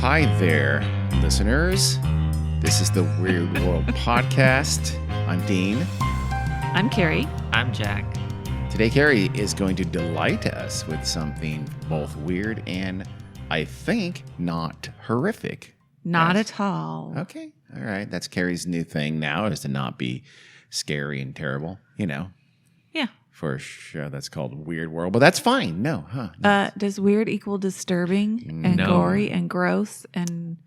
Hi there, listeners. This is the Weird World Podcast. I'm Dean. I'm Carrie. I'm Jack. Today, Carrie is going to delight us with something both weird and, I think, not horrific. Not at all. Okay. All right. That's Carrie's new thing now, is to not be scary and terrible, Yeah. for a show that's called Weird World. But that's fine. No, huh? Does weird equal disturbing and No. gory and gross and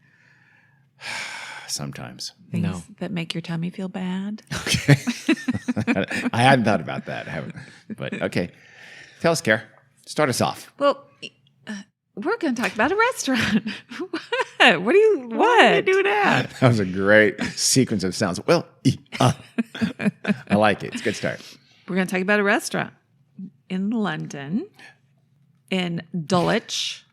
Sometimes. things that make your tummy feel bad? Okay. I hadn't thought about that. But okay. Tell us, Care. Start us off. Well, we're going to talk about a restaurant. What? What do you? What? do that? That was a great sequence of sounds. Well, I like it. It's a good start. We're going to talk about a restaurant in London, in Dulwich,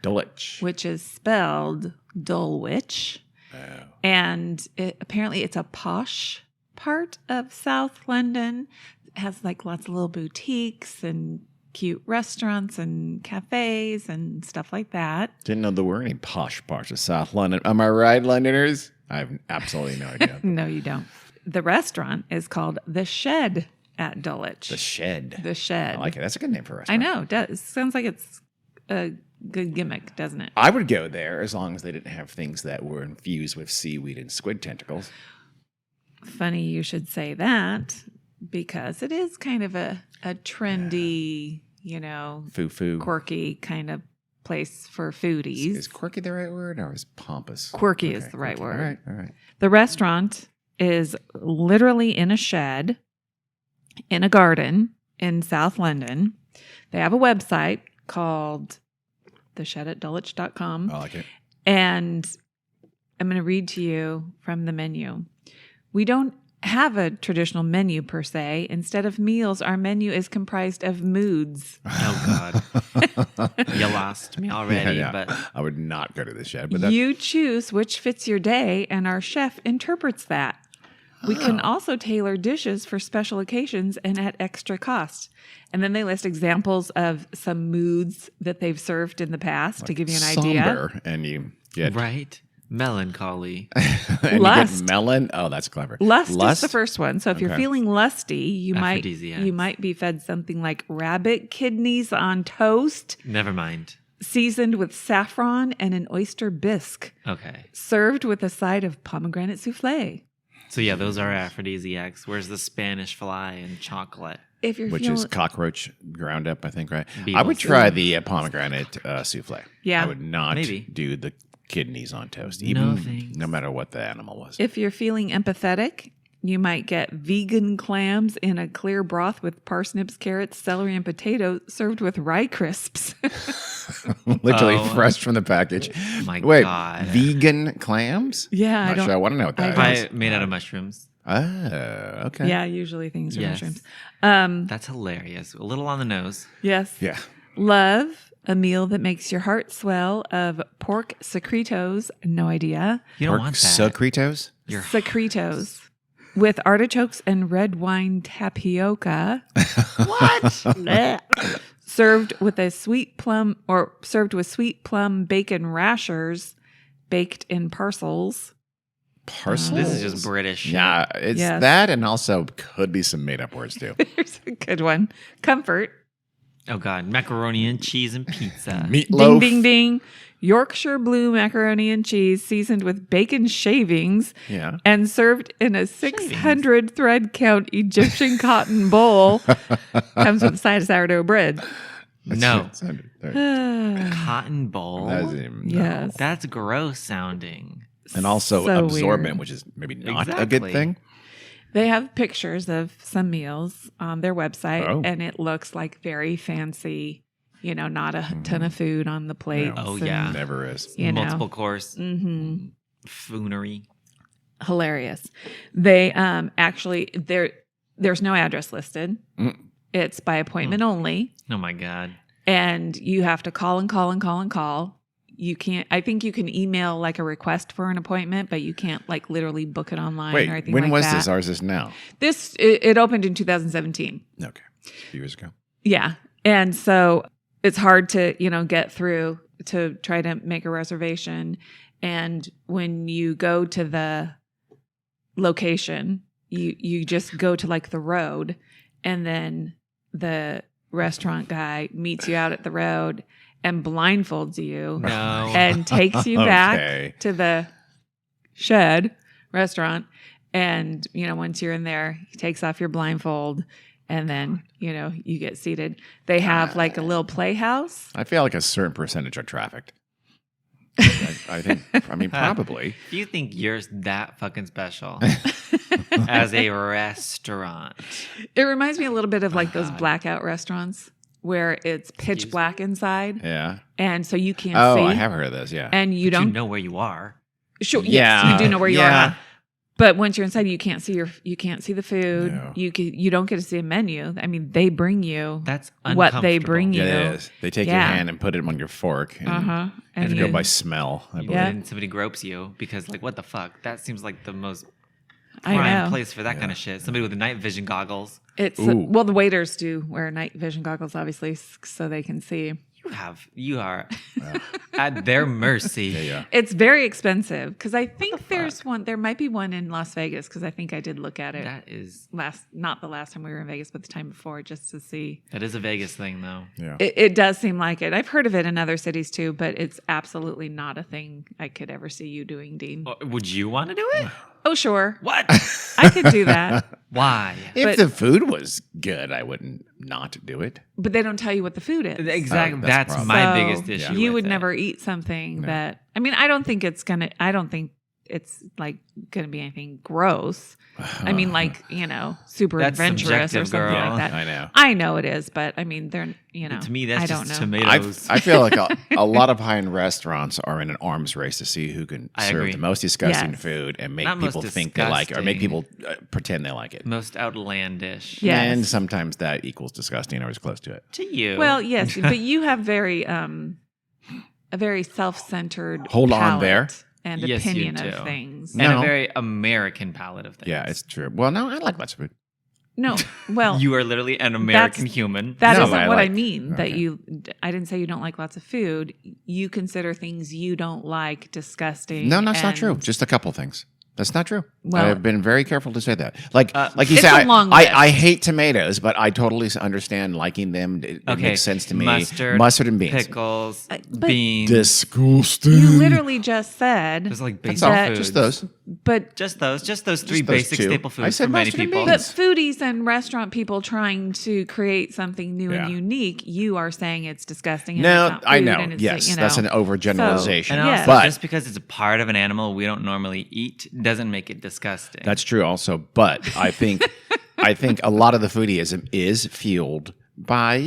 Dulwich. which is spelled Dulwich. Oh. And apparently it's a posh part of South London. It has like lots of little boutiques and cute restaurants and cafes and stuff like that. Didn't know there were any posh parts of South London. Am I right, Londoners? I have absolutely no idea. No, you don't. The restaurant is called The Shed at Dulwich. The Shed. The Shed. I like it. That's a good name for a I restaurant. know. It does. Sounds like it's a good gimmick, doesn't it? I would go there as long as they didn't have things that were infused with seaweed and squid tentacles. Funny you should say that, because it is kind of a trendy, Foo-foo. quirky kind of place for foodies. Is quirky the right word, or is pompous? Quirky is the right word. All right. The restaurant is literally in a shed in a garden in South London. They have a website called theshedatdulwich.com. I like it. And I'm going to read to you from the menu. We don't have a traditional menu per se. Instead of meals, our menu is comprised of moods. Oh, God. You lost me already, Yeah. but I would not go to the Shed. But You choose which fits your day, and our chef interprets that. We can also tailor dishes for special occasions and at extra cost. And then they list examples of some moods that they've served in the past to give you an idea. somber, and you get right? Melancholy. and Lust. You get melon. Oh, that's clever. Lust is the first one. So if you're Okay. feeling lusty, you might Aphrodisiacs. be fed something like rabbit kidneys on toast, Never mind. seasoned with saffron and an oyster bisque, Okay. served with a side of pomegranate souffle. So, yeah, those are aphrodisiacs. Where's the Spanish fly and chocolate? If you're Which feeling, is cockroach ground up, I think, right? Beetles. I would try the pomegranate souffle. Yeah. I would not Maybe. do the kidneys on toast, No, even thanks. no matter what the animal was. if you're feeling empathetic, you might get vegan clams in a clear broth with parsnips, carrots, celery, and potato, served with rye crisps. Literally Oh. fresh from the package. My Wait, God. vegan clams? Yeah, I Not don't. sure. I want to know what that is. Pie made out of mushrooms. Oh, okay. Yeah, usually things are Yes. mushrooms. That's hilarious. A little on the nose. Yes. Yeah. Love, a meal that makes your heart swell, of pork secretos. No idea. You don't Pork want that. secretos? You're Secretos with artichokes and red wine tapioca. what? Blech. served with sweet plum bacon rashers baked in parcels. Parcels? This is just British. Yeah, it's Yes. that, and also could be some made up words too. Here's a good one. Comfort. Oh, God. Macaroni and cheese and pizza. Meatloaf. Ding, ding, ding. Yorkshire blue macaroni and cheese seasoned with bacon shavings Yeah. and served in a 600 thread count Egyptian cotton bowl. Comes with a side of sourdough bread. No. Yes. Cotton bowl. That's gross sounding. And also So absorbent, weird. which is maybe not a good Exactly. thing. They have pictures of some meals on their website, Oh. and it looks like very fancy, not a ton of food on the plates. Oh, and, yeah. Never is. Multiple course. Mhm. Foonery. Hilarious. They there's no address listed. Mm. It's by appointment only, Oh, my God. and you have to call and call and call and call. You can't. I think you can email like a request for an appointment, but you can't like literally book it online Wait, or anything when like was that. this? Or is this now? It opened in 2017. Okay. A few years ago. Yeah, and so it's hard to get through to try to make a reservation. And when you go to the location, you just go to like the road, and then the restaurant guy meets you out at the road and blindfolds you No. and takes you Okay. back to the shed restaurant. And, once you're in there, he takes off your blindfold, and then, you get seated. They have like a little playhouse. I feel like a certain percentage are trafficked. I think, probably. If you think you're that fucking special as a restaurant, It reminds me a little bit of like those God. blackout restaurants where it's pitch Excuse black inside. Yeah. And so you can't Oh, see. I have heard of this. Yeah. And you but don't you know where you are. Sure. Yeah. Yes, you do know where you Yeah. are. But once you're inside, you can't see the food. No. You don't get to see a menu. I mean, they bring you That's what they bring you. Yeah, it is. They take your Yeah. hand and put it on your fork. And And go you- by smell. I believe. Yeah. And somebody gropes you because, like, what the fuck? That seems like the most I prime know. place for that kind of shit. Somebody with night vision goggles. It's Ooh. well, the waiters do wear night vision goggles, obviously, so they can see. You are at their mercy. Yeah. It's very expensive because I think there's one. There might be one in Las Vegas because I think I did look at it That is not the last time we were in Vegas, but the time before, just to see. a Vegas thing, though. Yeah. It does seem like it. I've heard of it in other cities too, but it's absolutely not a thing I could ever see you doing, Dean. Would you want to do it? Oh, sure. What? I could do that. Why? If But- the food was good, I wouldn't not do it. But they don't tell you what the food is. Exactly. Oh, that's That's the my So biggest issue. You with would it. never eat something No. that, I don't think it's like going to be anything gross. I mean, like, super That's adventurous or subjective, something girl. like that. I know. I know it is, but I mean, they're, To me, that's I don't just know. tomatoes. I feel like a lot of high-end restaurants are in an arms race to see who can I serve agree. the most disgusting Yes. food and make Not most people think they like it, or make people pretend they like it. Most outlandish. Yes. And sometimes that equals disgusting or is close to it. To you. Well, yes, but you have a very self-centered Hold on palate there. and Yes, you opinion do. of things. and No. a very American palette of things. Yeah, it's true. Well, no, I like lots of food. No, well, You are literally an American human. that No, isn't I what I like- mean. That okay. I didn't say you don't like lots of food. You consider things you don't like disgusting. No, that's not and- true. Just a couple things. That's not true. Well- I've been very careful to say that. Like you It's say, a long I list. hate tomatoes, but I totally understand liking them. It makes sense to me. Mustard and beans. pickles, but- beans. Disgusting. You literally just said, Those are like basic That's all. foods. Just those. but Just those three Just those basic two. staple I foods said for many mustard and people. but beans. foodies and restaurant people trying to create something new Yeah. and unique, you are saying it's disgusting. And No, it's not I food know. and it's, Yes, that's an overgeneralization. And Yes. also, But just because it's a part of an animal we don't normally eat doesn't make it disgusting. that's true also. But I think a lot of the foodieism is fueled by,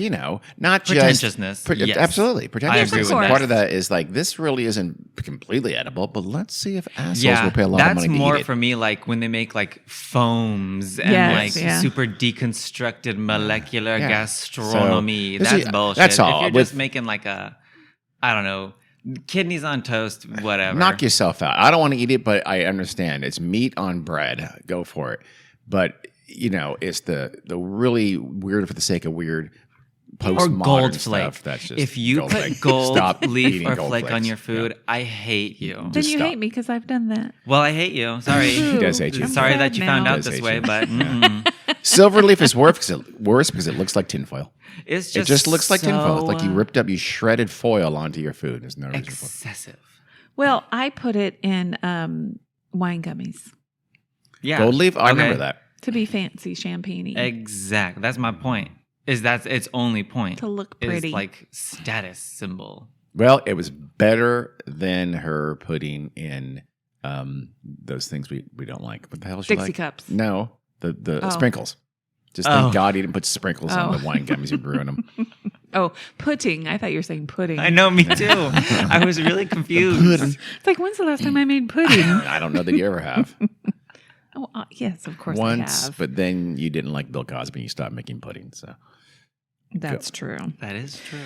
not just Pretentiousness, yes. Absolutely. Pretentiousness. agree with And that. part of that is like, this really isn't completely edible, but let's see if assholes yeah, will pay a lot of that's money to more eat it. for me. Like when they make like foams and Yes, like yeah. super deconstructed molecular Yeah. gastronomy. So, that's bullshit. that's all. If you're With- just making like I don't know, kidneys on toast, whatever. Knock yourself out. I don't want to eat it, but I understand. It's meat on bread. Go for it. But it's the really weird for the sake of weird or postmodern gold flake. stuff. That's just If you gold put flake. gold Stop leaf eating or gold flake on flakes. your food, Yeah. I hate you. Then Just you stop. hate me because I've done that. Well, I hate you. Sorry. He does hate you. I'm Sorry sad that you now. found He out does this hate way, you. but Silver leaf is worse because it looks like tinfoil. it's It just looks like tinfoil. It's like you so ripped up, you shredded foil onto your food. There's no reason for it. excessive. Well, I put it in wine gummies Yeah. Gold leaf? I Okay. remember that. to be fancy, champagne-y, Exactly. That's my point. That's its only point. to look is pretty. like status symbol. Well, it was better than her putting in those things we don't like. What the hell is she Dixie like? cups. No, the Oh. sprinkles. Just Oh. thank God he didn't put sprinkles on Oh. the wine gummies. He'd ruin them. Oh, pudding. I thought you were saying pudding. I know, me too. I was really confused. It's like, when's the last time I made pudding? I don't know that you ever have. Oh, yes, of course I Once, have. but then you didn't like Bill Cosby and you stopped making pudding. So That's true. That is true.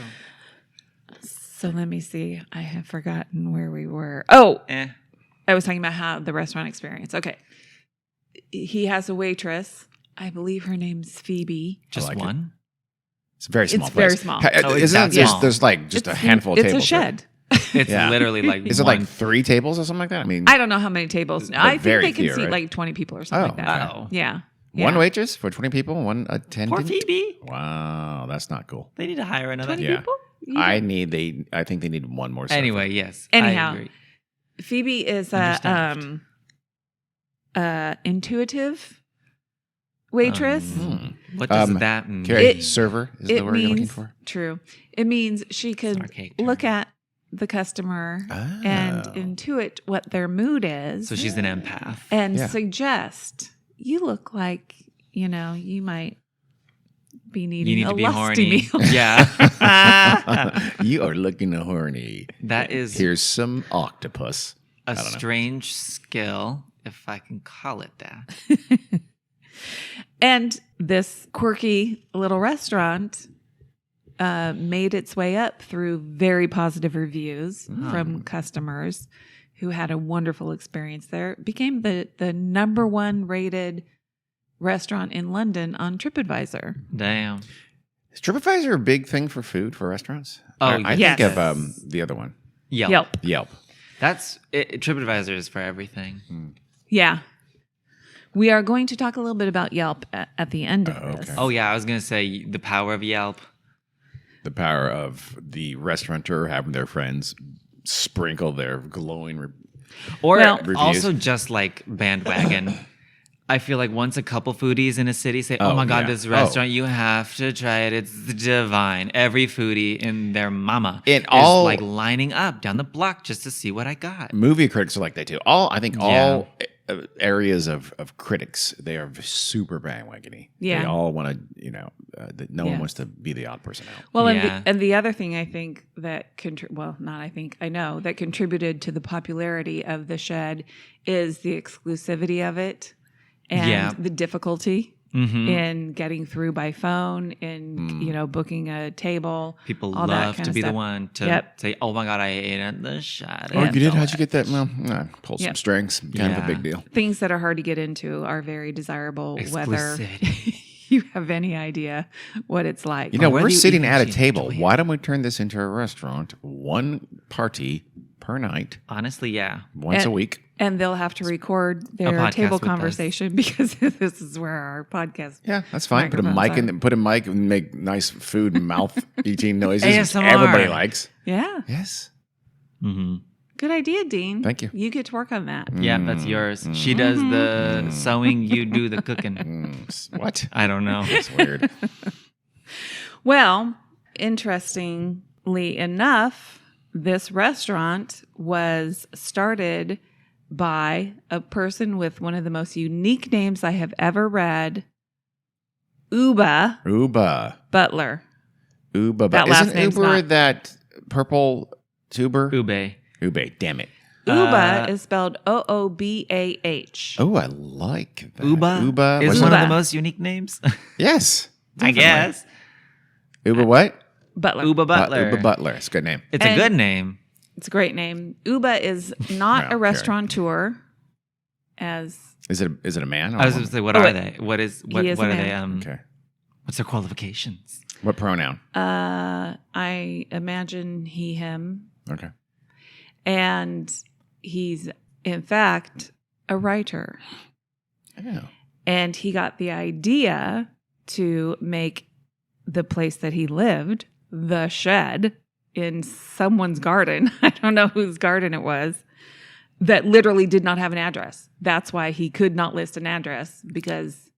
So let me see. I have forgotten where we were. Oh, Eh. I was talking about how the restaurant experience. Okay. He has a waitress. I believe her name's Phoebe. Just like it. one? it's a very small. It's very place. small. Oh, it's Isn't that it just small. there's like just a handful of It's tables? a shed. It's Yeah. literally like Is it one. like 3 tables or something like that? I mean, I don't know how many tables. I think very they can few, seat right? like 20 people or something like that. okay. Yeah. one Yeah. waitress for 20 people, one attendant. Poor Phoebe. Wow, that's not cool. They need to hire another. 20 Yeah. people? You I don't- think they need one more server. Anyway, yes. Anyhow. I agree. Phoebe is Understaffed. intuitive waitress. What does Um, that mean? Carrie, server is the It word you're looking means for. true. It means she could archaic term. look at the customer and Oh. intuit what their mood is So she's an empath. and Yeah. suggest you look like, you might be You needing need a to be lusty horny. meal. Yeah. You are looking horny. That is Here's some octopus. a don't know. strange skill, if I can call it that. And this quirky little restaurant made its way up through very positive reviews from customers who had a wonderful experience there. It became the number 1 rated restaurant in London on TripAdvisor. Damn. Is TripAdvisor a big thing for food for restaurants? Oh, I yes. think of the other one, Yelp. Yelp. That's it. TripAdvisor is for everything. Yeah. We are going to talk a little bit about Yelp at the end of this. okay. Oh yeah, I was gonna say the power of Yelp. The power of the restaurateur having their friends sprinkle their glowing. Or Well- also just like bandwagon. I feel like once a couple foodies in a city say, "Oh, Oh, my God, yeah. this restaurant, you have to try it. It's divine." Every foodie and their mama It is all- like lining up down the block just to see what I got. Movie critics are like that too. I think all areas of critics, they are super bandwagony. Yeah. They all want to, that no one Yes. wants to be the odd person out. Well, Yeah. and the other thing I think that I know that contributed to the popularity of the Shed is the exclusivity of it and Yeah. the difficulty Mm-hmm. in getting through by phone and booking a table. People all that love kind to of be the stuff. one to Yep. say, "Oh my God, I ate at the Shed." Oh, Yeah. you did? How'd you get that? Well, pulled some Yep. strings. Kind of a Yeah. big deal. Things that are hard to get into are very desirable, whether Exclusivity. you have any idea what it's like. You know, whether we're you sitting even at a actually table. enjoy it. Why don't we turn this into a restaurant? One party per night, Honestly, yeah. once a week. And they'll have to record their podcast table with us. conversation because this is where our podcast. Yeah, that's fine. Put a Microphones mic in. Put a mic and make nice food mouth eating noises. which ASMR. everybody likes. Yeah. Yes. Mm-hmm. Good idea, Dean. Thank you. You get to work on that. Yeah, that's yours. She does the sewing, you do the cooking. What? I don't know. That's weird. Well, interestingly enough, this restaurant was started by a person with one of the most unique names I have ever read, Uba Uba. Butler. Uba. That last Isn't name's Uber not- that purple tuber? Ube. Ube. Damn it. Uba is spelled Oobah. Oh, I like that. Uba. Uba. is What's one that? of the most unique names. Yes. I guess. Uba what? Butler. Uba Butler. Uba Butler. It's a good name. It's a And- good name. It's a great name. Uba is not Well, a restaurateur, as Is it a man? Or I was a going to say, woman? what Oh, are wait. they? What is He is what a are they? man. Okay. What's their qualifications? What pronoun? I imagine he, him. Okay. And he's, in fact, a writer. Oh. And he got the idea to make the place that he lived, the Shed, in someone's garden. I don't know whose garden it was, that literally did not have an address. That's why he could not list an address, because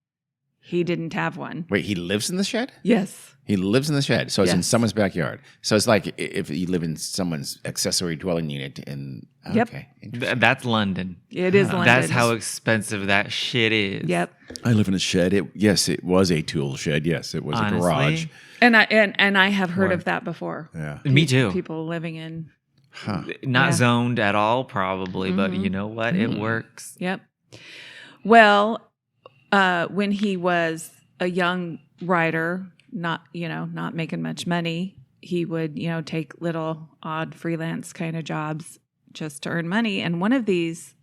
he didn't have one. Wait, he lives in the shed? Yes. He lives in the shed. So it's in Yes. someone's backyard. So it's like if you live in someone's accessory dwelling unit in. Yep. Okay. Interesting. That's London. It is London. That's how expensive that shit is. Yep. I live in a shed. It was a tool shed. Yes, it was Honestly. a garage. And I have heard of that before. Yeah. Me too. People living in. Huh. Not Yeah. zoned at all, probably, but you know what? It works. Yep. Well, when he was a young writer, not making much money, he would, take little odd freelance kind of jobs just to earn money. And one of these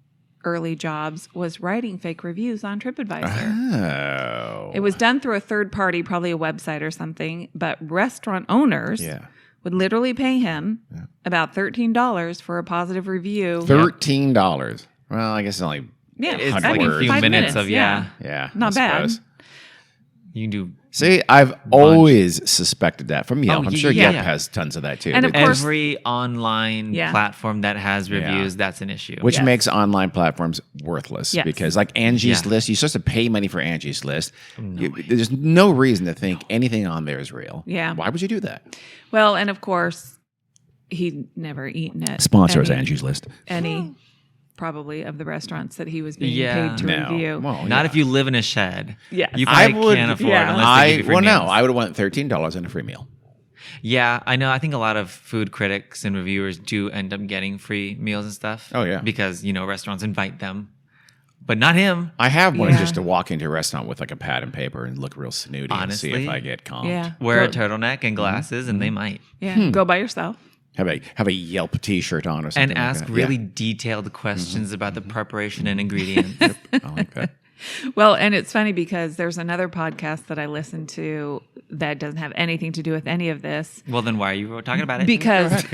early jobs was writing fake reviews on TripAdvisor. Oh. It was done through a third party, probably a website or something, but restaurant owners Yeah. would literally pay him about $13 for a positive review. $13. Well, I guess it's only It's 100 like a words. few 5 minutes of, yeah. Yeah, Not I bad. suppose. You can do See, I've always suspected that from Yelp. I'm sure yeah. Yelp has tons of that too. And of course- every online platform that has reviews, that's an issue. Which Yes. makes online platforms worthless Yes. because, like Angie's List, you're supposed to pay money for Angie's List. There's no reason to think anything on there is real. Yeah. Why would you do that? Well, and of course, he'd never eaten at Sponsor us, Angie's List. any probably of the restaurants that he was being Yeah. paid to No. review. Well, Not if you live in a shed. Yes. You I probably would- can't afford yeah. unless they give you free meals. I would want $13 and a free meal. Yeah, I know. I think a lot of food critics and reviewers do end up getting free meals and stuff. Oh, yeah. Because, restaurants invite them. But not him. I have one Yeah. just to walk into a restaurant with like a pad and paper and look real snooty and see Honestly, if I get comped. Yeah. Wear a Go- turtleneck and glasses and they might. Yeah. Go by yourself. Have a Yelp T-shirt on or something. And like ask that. really detailed questions about the preparation and ingredients. Yeah, I like that. Well, and it's funny because there's another podcast that I listen to that doesn't have anything to do with any of this. Well, then why are you talking about it? Because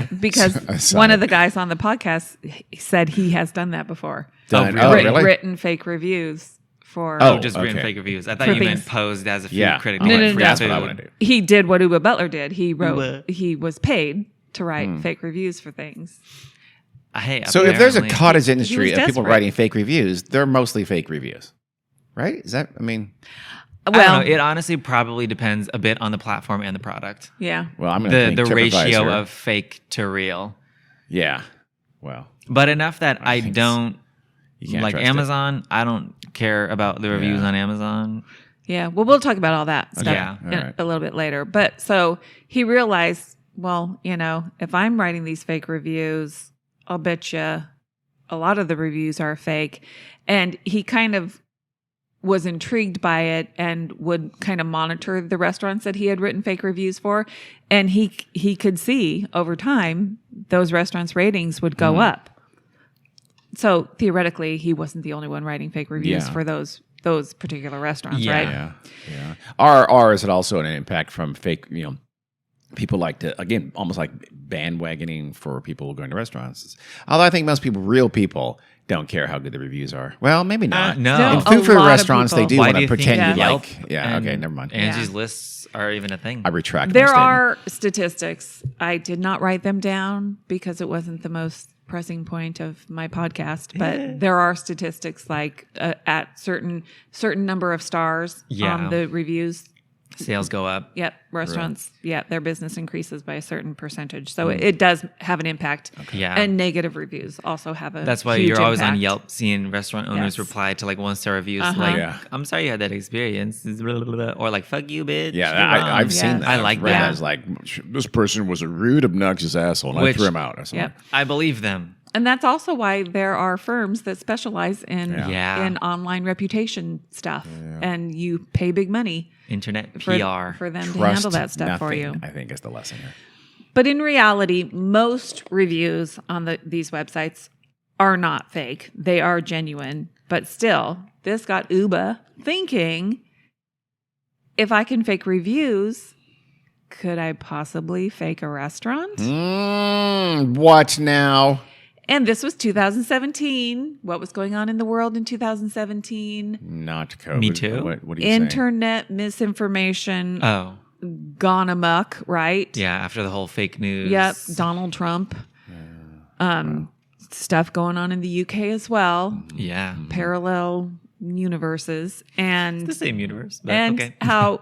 Aside. one of the guys on the podcast said he has done that before. Done. really? Oh, Writ- really? Written fake reviews for. Oh, just written okay. fake reviews. I thought For you meant things- posed as a food Yeah. critic. I'm to like, no, get free that's food. what I want to do. He did what Uwe Butler did. He wrote. Uwe. He was paid to write fake reviews for things. Hey, So if there's a apparently- cottage he industry was of people desperate. writing fake reviews, they're mostly fake reviews, right? Is that? I mean, I don't Well, know. It honestly probably depends a bit on the platform and the product. yeah. well, I'm going to The ratio TripAdvisor. of fake to real. Yeah. Well, But enough that I think don't you can't like trust it. Amazon. I don't care about the reviews Yeah. on Amazon. Yeah. Well, we'll talk about all that stuff Yeah. All right. a little bit later. But so he realized, well, if I'm writing these fake reviews, I'll bet you a lot of the reviews are fake. And he kind of was intrigued by it and would kind of monitor the restaurants that he had written fake reviews for. And he could see over time those restaurants' ratings would go up. So theoretically, he wasn't the only one writing fake reviews Yeah. for those particular restaurants, Yeah. right? Yeah. Are is it also an impact from fake? People like to, again, almost like bandwagoning for people going to restaurants. Although I think most people, real people, don't care how good the reviews are. Well, maybe not. No. In A food for lot of restaurants, they people. do Why want do to you think pretend you Yeah. like. Yeah. and Okay. Never mind. Angie's Yeah. lists are even a thing. I retract. my There statement. are statistics. I did not write them down because it wasn't the most pressing point of my podcast, but there are statistics like at certain number of stars Yeah. on the reviews. Sales go up. Yep, restaurants. Yeah, their business increases by a certain percentage, so it does have an impact. Yeah. And negative reviews also have a. That's why huge you're always on impact. Yelp seeing restaurant owners Yes. reply to like 1-star reviews Uh-huh. like, Yeah. I'm sorry you had that experience. Blah, blah, blah, or like, fuck you, bitch. Yeah, You're wrong. I've seen Yeah. that. I like I've read that. As like, this person was a rude, obnoxious asshole, and Which- I threw him out. Or something. Yep. I believe them. And that's also why there are firms that specialize in Yeah. in online reputation stuff, and you pay big money Internet for, PR. for them to Trust handle that stuff for nothing, you. I think is the lesson here. But in reality, most reviews on these websites are not fake. They are genuine. But still, this got Uba thinking, if I can fake reviews, could I possibly fake a restaurant? What now? And this was 2017. What was going on in the world in 2017? Not COVID. Me too. What are you saying? Internet misinformation Oh, gone amok, right? yeah. After the whole fake news. Yep, Donald Trump. Stuff going on in the UK as well. Yeah. Parallel universes. And The same universe. But and okay. how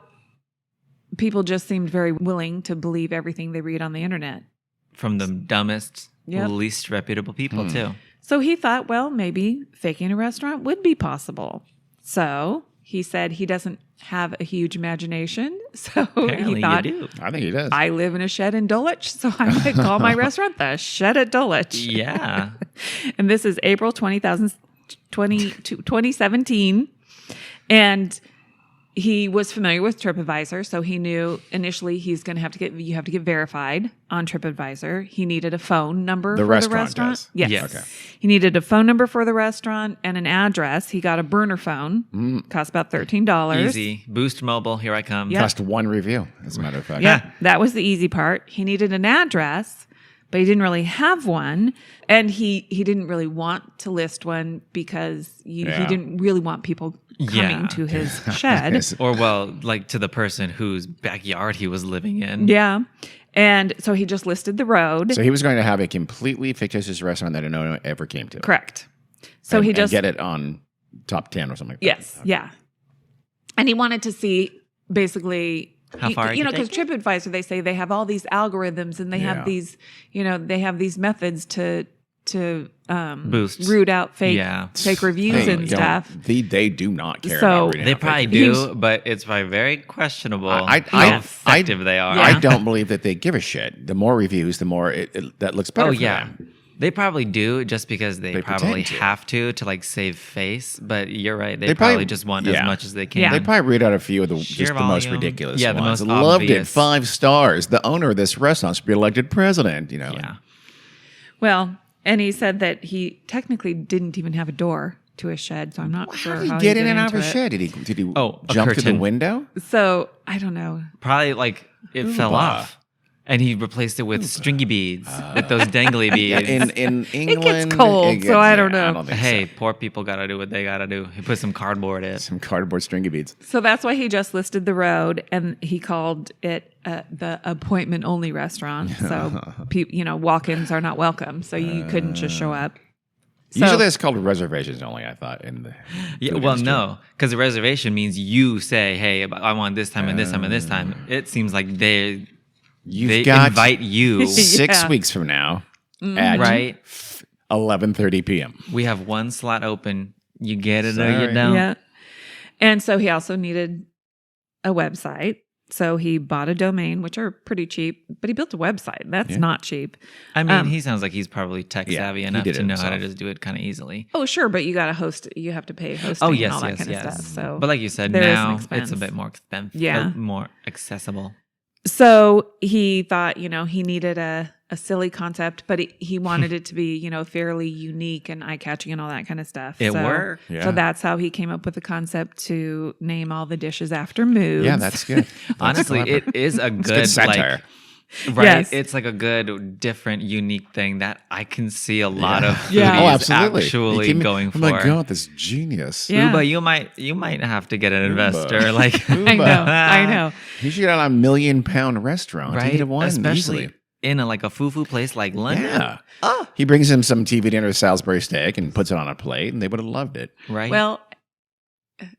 people just seemed very willing to believe everything they read on the internet. From the dumbest, Yep. least reputable people, too. So he thought, well, maybe faking a restaurant would be possible. So he said he doesn't have a huge imagination. So Apparently he thought, you do. I think he does. I live in a shed in Dulwich, so I might call my restaurant the Shed at Dulwich. Yeah. And this is April 2017. And he was familiar with TripAdvisor, so he knew initially he's going to have to get verified on TripAdvisor. He needed a phone number for the restaurant. Does. Yes. Yes. Okay. He needed a phone number for the restaurant and an address. He got a burner phone. Cost about $13. Easy. Boost Mobile, here I come. Yeah. Just one review, as a matter of fact. Yeah, that was the easy part. He needed an address, but he didn't really have one. And he didn't really want to list one because he didn't really want people coming to his shed. Or, well, like to the person whose backyard he was living in. Yeah. And so he just listed the road. So he was going to have a completely fictitious restaurant that no one ever came to. Correct. So and, he just and get it on top 10 or something like that. Yes, yeah. And he wanted to see basically How far you it know, could because TripAdvisor, they say they have all these algorithms and they have these, they have these methods to Boost. root out fake reviews They and don't- stuff. They do not care So- about reading They out probably fake do, reviews. but it's probably very questionable I- how effective they are. I don't believe that they give a shit. The more reviews, the more that looks better Oh, for yeah. them. They probably do just because they probably pretend to. have to like save face. But you're right. They, They probably probably- just want yeah. as much as they can. Yeah. They probably read out a few of the Sheer just the most volume. ridiculous Yeah, the ones. most Loved it. obvious. 5 stars. The owner of this restaurant should be elected president. Yeah. Well, and he said that he technically didn't even have a door to his shed, so I'm not sure How did how he get in and into out of a it. shed? Did he A jump through the curtain. window? So I don't know. Probably like it fell Ooh-bah. off. And he replaced it with stringy beads, with those dangly beads. In England, cold, so I don't know. think Hey, so. poor people got to do what they got to do. He put some cardboard in. Some cardboard stringy beads. So that's why he just listed the road, and he called it the appointment only restaurant. So walk-ins are not welcome. So you couldn't just show up. So, Usually it's called reservations only, I thought. In the Yeah, food well, industry. no, because the reservation means you say, "Hey, I want this time and this time and this time." It seems like they You've got invite you, 6 Yeah. weeks from now at right? 11:30 p.m. We have one slot open. You get it or Sorry. you don't. yeah. And so he also needed a website. So he bought a domain, which are pretty cheap, but he built a website. That's not cheap. I mean, he sounds like he's probably tech Yeah, savvy he enough did to it know how to himself. just do it kind of easily. Oh, sure, but you got to host. You have to pay hosting Oh, yes, and all that yes, kind yes. of stuff. So, But like you said, there is an now expense. it's a bit more expensive. Yeah. More accessible. So he thought, he needed a silly concept, but he wanted it to be, fairly unique and eye-catching and all that kind of stuff. It so, worked. Yeah. So that's how he came up with the concept to name all the dishes after moods. Yeah, that's good. That's Honestly, clever. it is a It's good, good satire. right? Yes. It's like a good, different, unique thing that I can see a lot of foodies Yeah. Oh, absolutely. actually You can- going oh for. my God, this genius. Yeah. Uba, you might have to get an investor. Like I know. He should get on $1 million restaurant. He right? could have won Especially easily. in a fufu place like London. Yeah. He brings him some TV dinner Salisbury steak and puts it on a plate, and they would have loved it. Right. Well,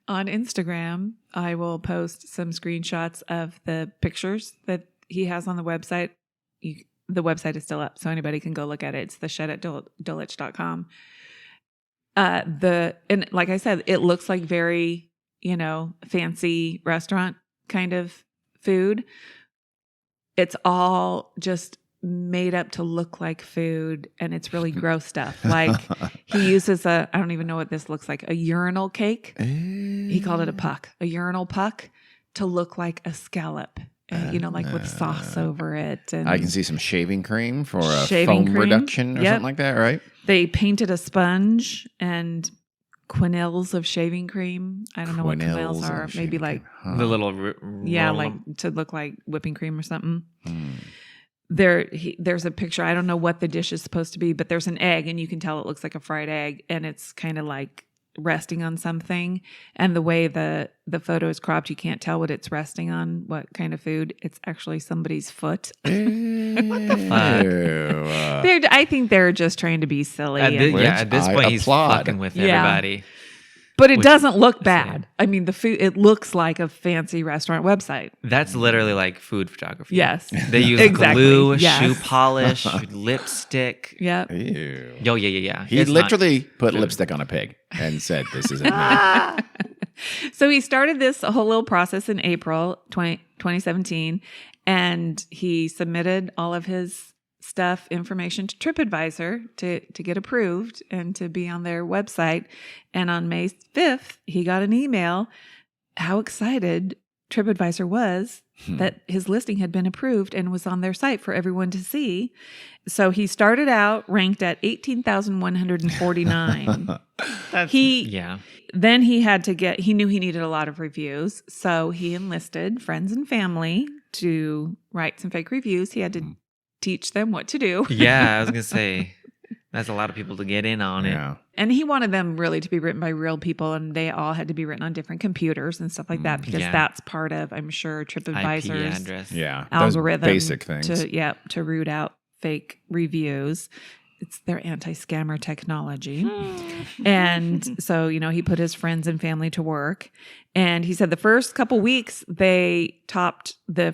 on Instagram, I will post some screenshots of the pictures that he has on the website. The website is still up, so anybody can go look at it. It's the shed at Dulwich.com. And like I said, it looks like very, fancy restaurant kind of food. It's all just made up to look like food, and it's really gross stuff. Like he uses I don't even know what this looks like, a urinal cake. He called it a puck, a urinal puck, to look like a scallop, like with sauce over it. And I can see some shaving cream for a Shaving foam cream. reduction or Yep. something like that, right? They painted a sponge and quenelles of shaving cream. I don't know what Quenelles quenelles are. of Maybe shaving like, cream. the Huh. little like to look like whipping cream or something. Hmm. There's a picture. I don't know what the dish is supposed to be, but there's an egg, and you can tell it looks like a fried egg, and it's kind of like resting on something. And the way the photo is cropped, you can't tell what it's resting on, what kind of food. It's actually somebody's foot. What the fuck? I think they're just trying to be silly. at this I point, he's applaud. fucking with Yeah. everybody. But it Which- doesn't look bad. I mean, the food, it looks like a fancy restaurant website. That's literally like food photography. Yes. They use Exactly. glue, Yes. shoe polish, lipstick. Yep. Ew. Yo, yeah. He It's not- literally put lipstick on a pig and said, "This isn't me." So he started this whole little process in April 2017, and he submitted all of his information to TripAdvisor to get approved and to be on their website. And on May 5th, he got an email how excited TripAdvisor was that his listing had been approved and was on their site for everyone to see. So he started out ranked at 18,149. Then he knew he needed a lot of reviews. So he enlisted friends and family to write some fake reviews. He had to teach them what to do. Yeah, I was going to say, that's a lot of people to get in on it. And he wanted them really to be written by real people, and they all had to be written on different computers and stuff like that, because that's part of, I'm sure, TripAdvisor's IP address. algorithm. Those basic things. To root out fake reviews. It's their anti-scammer technology. And so, he put his friends and family to work. And he said the first couple weeks, they topped the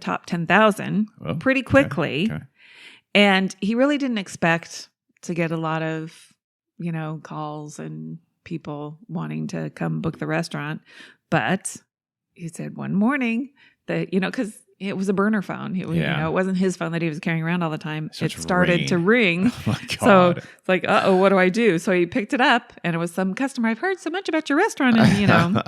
top 10,000 pretty quickly. Okay. And he really didn't expect to get a lot of, calls and people wanting to come book the restaurant. But he said one morning that, because it was a burner phone. It wasn't his phone that he was carrying around all the time. It started to ring. Oh my God. So it's like, what do I do? So he picked it up, and it was some customer. I've heard so much about your restaurant, and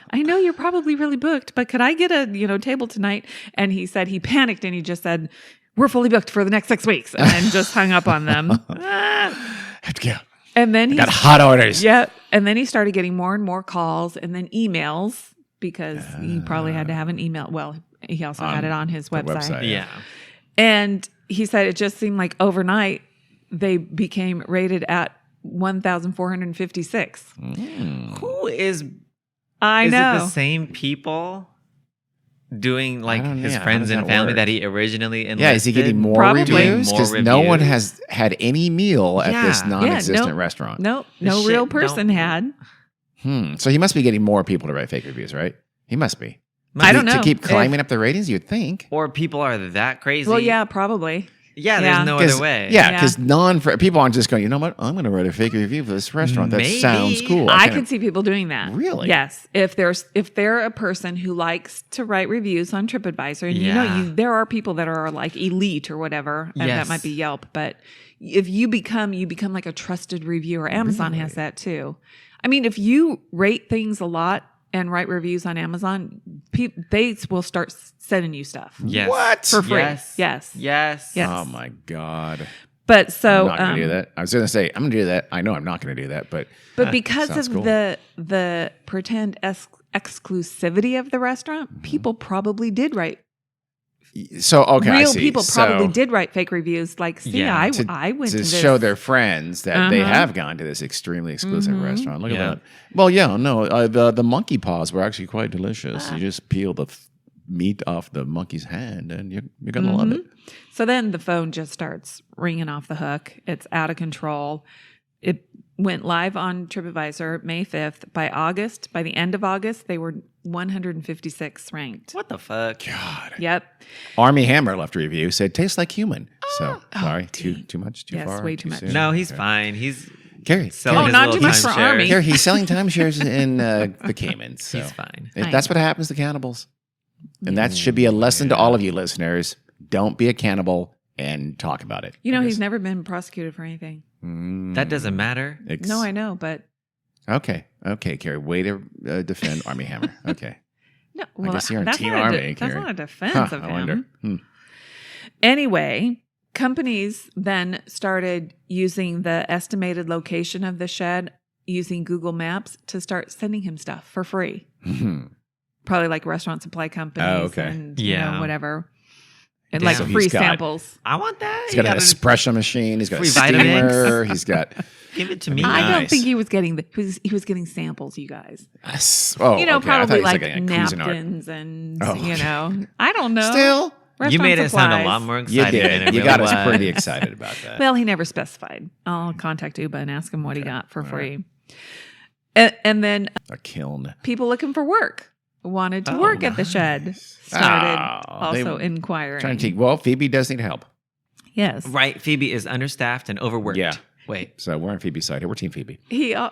I know you're probably really booked, but could I get a table tonight? And he said he panicked, and he just said, "We're fully booked for the next 6 weeks," and then just hung up on them. Have to go. And then he got hot orders. Yeah, and then he started getting more and more calls, and then emails, because he probably had to have an email. Well, he also had it on his website. Yeah. And he said it just seemed like overnight they became rated at 1,456. Who is? I know. Is it the same people doing his How friends does and that family work? that he originally enlisted? Yeah, is he getting more Probably. reviews? More Because no one reviews. has had any meal at this Yeah. non-existent restaurant. No This real shit person don't- had. So he must be getting more people to write fake reviews, right? He must be. I don't know. To keep climbing up the ratings, you'd think. Or people are that crazy. Well, yeah, probably. Yeah, Yeah. there's no other way. Yeah, because people aren't just going, you know what? I'm going to write a fake review for this restaurant. That Maybe. sounds cool. I can see people doing that. Really? Yes. If they're a person who likes to write reviews on TripAdvisor, and Yeah. there are people that are like elite or whatever, and Yes. that might be Yelp, but if you become like a trusted reviewer, Amazon has that too. I mean, if you rate things a lot and write reviews on Amazon, they will start sending you stuff Yes. What? for free. Yes. Yes. Oh my God. But so I'm not going to do that. I was going to say, I'm going to do that. I know I'm not going to do that, but because sounds of cool. the pretend exclusivity of the restaurant, people probably did write. so, okay, I Real see. people So, probably did write fake reviews. Like, see, Yeah, I went to to this. show their friends that they Uh-huh. have gone to this extremely exclusive restaurant. Look Yeah. at that. Well, yeah, no, the monkey paws were actually quite delicious. You just peel the meat off the monkey's hand, and you're gonna love it. So then the phone just starts ringing off the hook. It's out of control. It went live on TripAdvisor May 5th. By the end of August, they were 156 ranked. What the fuck? God. Yep. Army Hammer left a review, said tastes like human. So sorry, too much, too Yes, far, way too much. soon? No, he's Okay. fine. He's Gary, selling his not little too much for timeshare. Army. Gary, he's selling timeshares in the Caymans. So. He's fine. That's what happens to cannibals. And that should be a lesson to all of you listeners. Don't be a cannibal and talk about it. He's never been prosecuted for anything. That doesn't matter. No, I know, but Okay, Carrie. Way to defend Army Hammer. Okay. no. Well, guess you're on that's Team not Army, that's Carrie. not a defense Huh, of I him. wonder. Anyway, companies then started using the estimated location of the shed using Google Maps to start sending him stuff for free. Probably like restaurant supply companies Oh, okay. and Yeah. whatever. And Damn. like So free he's got- samples. I want that. He's got You an gotta espresso machine. He's got a Free Vitamix. steamer. He's got. give it to me. I don't Nice. think he was getting he was getting samples, you guys. Oh, Okay, I thought probably he was like getting a Cuisinart. napkins and Oh, okay. I don't know. Still, You Restaurant made it sound a supplies. lot more you exciting than did. it You really got us was. pretty excited about that. Well, he never specified. I'll contact Uba and ask him what he got for free. And then A kiln. people looking for work wanted to work at the shed. Started Oh, they also inquiring. Trying to take. Well, Phoebe does need help. Yes. Right. Phoebe is understaffed and overworked. Yeah. Wait. So we're on Phoebe's side here. We're Team Phoebe.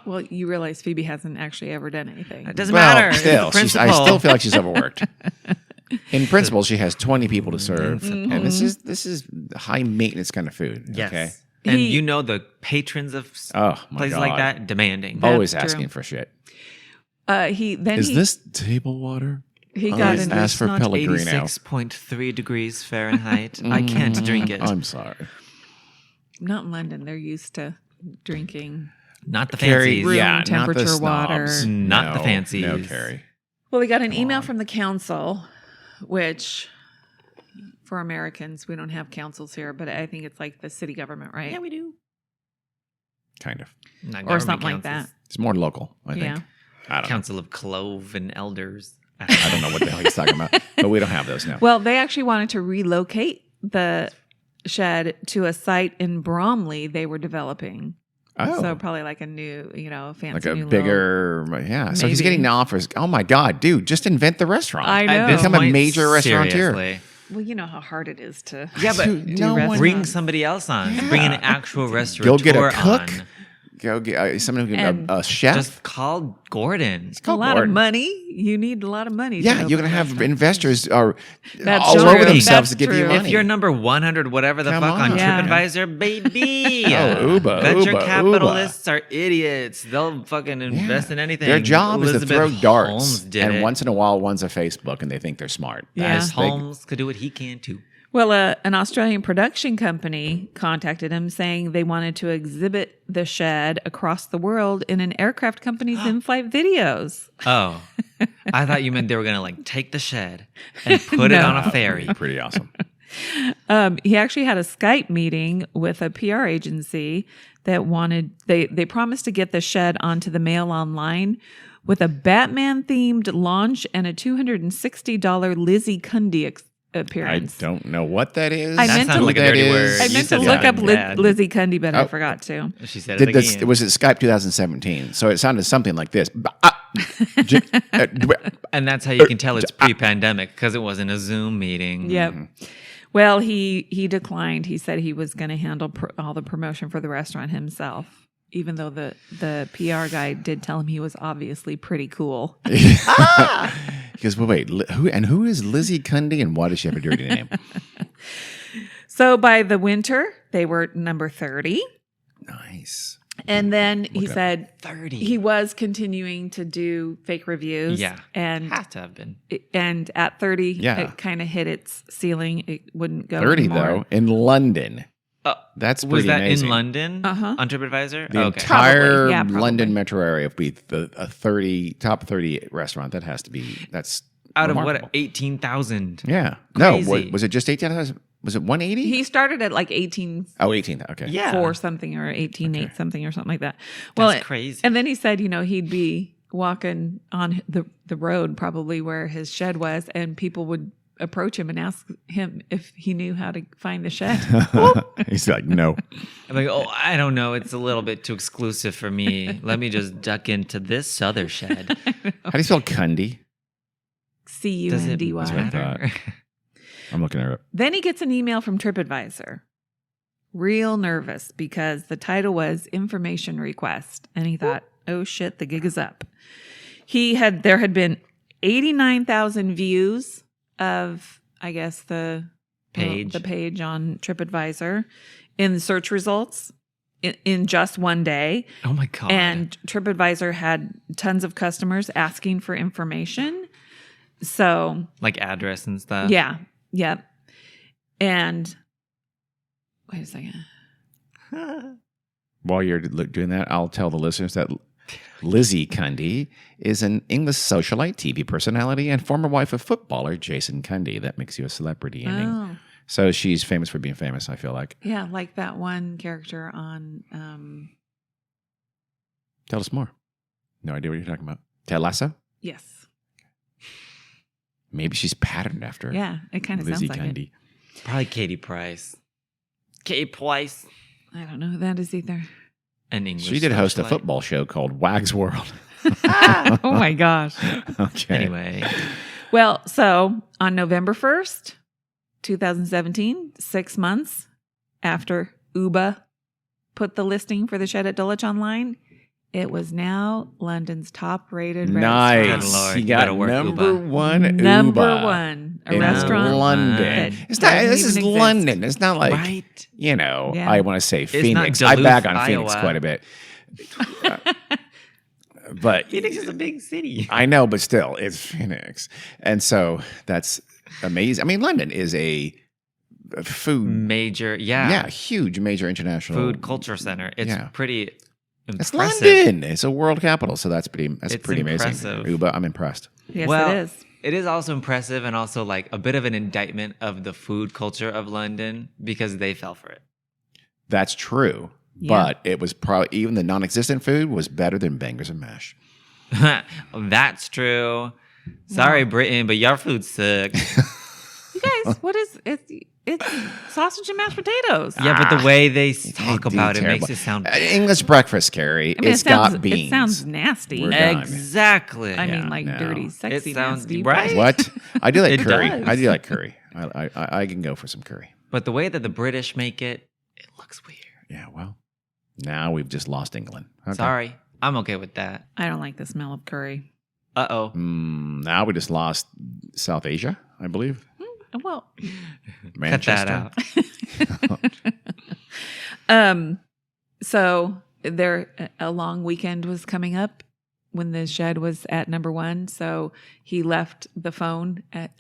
Well, you realize Phoebe hasn't actually ever done anything. It doesn't Well, matter. It's still, the I principal. still feel like she's overworked. In principle, she has 20 people to serve, Mm-hmm. and this is high maintenance kind of food. Yes. Okay. And He- you know the patrons of Oh my places God. like that demanding. That's Always true. asking for shit. Is this table water? he got an Ask for Not Pellegrino. 86.3 degrees Fahrenheit. I can't drink it. I'm sorry. not in London. They're used to drinking. Not the Carrie, fancies. Room yeah, not the temperature water. snobs. Not the No, fancies. No, Carrie. Well, we got an email from the council, which for Americans, we don't have councils here, but I think it's like the city government, right? Yeah, we do. Kind of. Not Or government something like councils. that. It's more local, I think. Yeah. I don't know. Council of Clove and Elders. I don't know what the hell he's talking about, but we don't have those now. Well, they actually wanted to relocate the shed to a site in Bromley they were developing. Oh. So probably like a new, fancy Like a new bigger, yeah. So he's Maybe. getting offers. Oh my God, dude, just invent the restaurant. I know. At this Become a point, major restaurateur. seriously. Well, you know how hard it is to Yeah, but do no one- restaurants. bring somebody else on. Bring an actual restaurateur Go get a cook. on. Go get someone who And can, a chef. Just call Gordon. a lot Gordon. of money. You need a lot of money. to Yeah, open you're going a to have restaurant. investors are That's all true. over themselves to That's give you true. money. If you're number 100, whatever the Come fuck on on. Yeah. TripAdvisor, baby. Oh, Uber, Venture Uber, capitalists are idiots. They'll fucking invest in anything. Their job is to Elizabeth throw darts, Holmes did and it. once in a while, one's a Facebook, and they think they're smart. Yeah. That's- they- Holmes could do what he can too. Well, an Australian production company contacted him saying they wanted to exhibit the shed across the world in an aircraft company's in-flight videos. Oh, I thought you meant they were gonna like take the shed and put it on a ferry. Pretty awesome. He actually had a Skype meeting with a PR agency that wanted they promised to get the shed onto the Mail Online with a Batman-themed launch and a $260 Lizzie Cundy I appearance. don't know what that is. I That meant to- sounded like a Who that dirty is. word. I You meant to said look up something bad. Lizzie Cundy, but I Oh. forgot to. She said Did it this, again. was it Skype 2017? So it sounded something like this. And that's how you can tell it's pre-pandemic because it wasn't a Zoom meeting. Yep. Well, he declined. He said he was going to handle all the promotion for the restaurant himself, even though the PR guy did tell him he was obviously pretty cool. He goes, well, wait, who is Lizzie Cundy, and why does she have a dirty name? So by the winter, they were number 30. Nice. And then he said 30. he was continuing to do fake reviews. Yeah. And Has to have been. at 30, Yeah. it kind of hit its ceiling. It wouldn't go 30 anymore. though in London. Oh, That's was pretty that amazing. in London Uh-huh. on TripAdvisor? The Okay. entire Yeah, probably. London metro area would be a top 30 restaurant. That has to be. That's Out of remarkable. what? 18,000. Yeah. No. Crazy. Was it just 18,000? Was it 180? He started at like 18 Oh, 18. Okay. Yeah. 4 something or 18.8 something or something like that. Well, That's crazy. And then he said, he'd be walking on the road probably where his shed was, and people would approach him and ask him if he knew how to find the shed. He's like, no. I'm like, oh, I don't know. It's a little bit too exclusive for me. Let me just duck into this other shed. How do you spell Cundy? Does it CUNDY. matter? I'm looking her up. Then he gets an email from TripAdvisor. Real nervous because the title was information request. And he thought, oh shit, the gig is up. There had been 89,000 views of, I guess, the page on TripAdvisor in the search results in just one day. Oh my God. And TripAdvisor had tons of customers asking for information. So like address and stuff. yeah. Yep. And wait a second. While you're doing that, I'll tell the listeners that Lizzie Cundy is an English socialite, TV personality, and former wife of footballer Jason Cundy. That makes you a celebrity ending. Oh, So she's famous for being famous, I feel like. yeah, like that one character on Tell us more. No idea what you're talking about. Ted Lasso? yes. Maybe she's patterned after Yeah, it kind of sounds Lizzie like Cundy. Probably Katie Price. Katie Price. it. I don't know who that is either. An English. She did host a socialite. football show called Wag's World. Oh my gosh. Okay. Anyway. Well, so on November 1st, 2017, 6 months after Uber put the listing for the shed at Dulwich online, it was now London's top-rated Nice. restaurant. Good Lord, You you got better work number Uber. one Number Uber one, a in restaurant London. that It's not. doesn't This even is exist. London. It's not like Right. Yeah. I want to say not Phoenix. Duluth, I bag on Phoenix Iowa. quite a bit. But Phoenix is a big city. I know, but still, it's Phoenix. And so that's amazing. I mean, London is a food Major, huge major international food culture center. It's pretty It's impressive. London. It's a world capital, so that's pretty amazing. impressive. Uba, I'm impressed. Yes, Well, it is. It is also impressive and also like a bit of an indictment of the food culture of London because they fell for it. That's true. Yeah. But it was probably even the non-existent food was better than bangers and mash. That's true. Sorry, Britain, but your food sucks. You guys, what is it? It's sausage and mashed potatoes. Yeah, but the way they talk about it Terrible. makes it sound English breakfast, Carrie. I mean, it's it sounds, got beans. It sounds nasty. We're done. exactly. I Yeah, mean, like no. dirty, sexy, It sounds- nasty. right? What? I do like It curry. does. I do like curry. I can go for some curry. But the way that the British make it, it looks weird. Yeah, well, now we've just lost England. Okay. Sorry, I'm okay with that. I don't like the smell of curry. Uh-oh. Now we just lost South Asia, I believe. Well, Manchester. Cut that out. So a long weekend was coming up when the shed was at number 1. So he left the phone at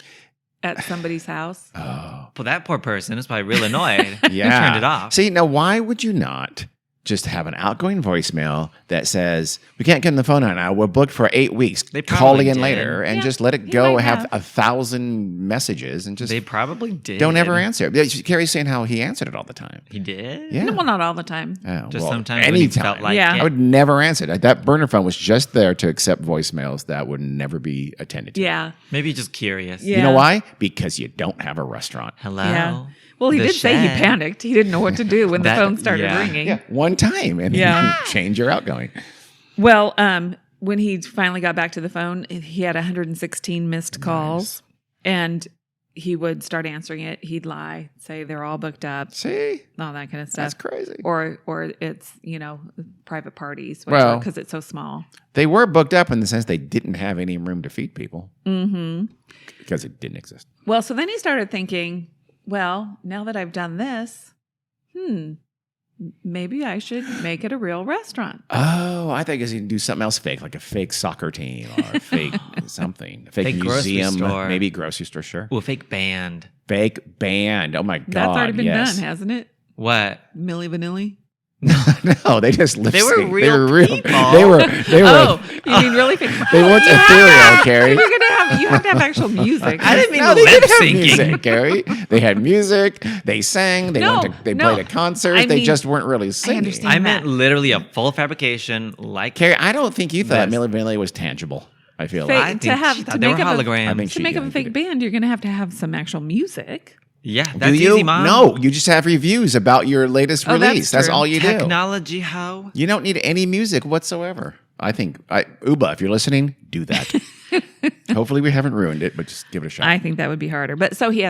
somebody's house. Oh, Well, that poor person is probably real annoyed. yeah. Turned it off. See, now why would you not just have an outgoing voicemail that says, we can't get on the phone right now. We're booked for 8 weeks. They Call probably again did. later and Yeah, just let it he go. might Have have. 1,000 messages and just They probably did. don't ever answer. Yeah, Carrie's saying how he answered it all the time. He did? Yeah. No, well, not all the time. Oh, Just well, sometimes when he anytime. felt like Yeah. it. I would never answer it. That burner phone was just there to accept voicemails that would never be attended to. Yeah. Maybe just curious. Yeah. You know why? Because you don't have a restaurant. Hello? Yeah. Well, he The did say he shed. panicked. He didn't know what to do when the That- phone started yeah. ringing. Yeah, one time and Yeah. change your outgoing. Well, when he finally got back to the phone, he had 116 missed calls, and he would start answering it. He'd lie, say they're all booked up, See? all that kind of That's stuff. crazy. Or it's private parties, Well- because it's so small. They were booked up in the sense they didn't have any room to feed people Mm-hmm. because it didn't exist. Well, so then he started thinking, well, now that I've done this, maybe I should make it a real restaurant. Oh, I think you can do something else fake, like a fake soccer team or a fake something. A fake Fake grocery museum, store. maybe grocery store, sure. Ooh, a fake band. Fake band. Oh my God. That's already been yes. done, hasn't it? What? Milli Vanilli? No, they just lip They were synced. real people. They were. Oh, you mean really fake? They weren't ethereal, Carrie. You have to have actual music. I didn't mean No, they lip did have syncing. music, Carrie. They had music. They sang. They They No, played at concerts. I they mean, just weren't really singing. understand. I meant that. literally a full fabrication like Carrie, I don't think you thought This. Milli Vanilli was tangible. I feel Fake- like. I to think have- she to thought they were make up a- holograms. I think To she make up a did fake it. band, you're going to have some actual music. yeah, Do that's you? easy, Mom. No, you just have reviews about your latest Oh, that's release. That's true. all you do. Technology, how? You don't need any music whatsoever. I think, Uba, if you're listening, do that. Hopefully we haven't ruined it, but just give it a shot. I think that would be harder. But so he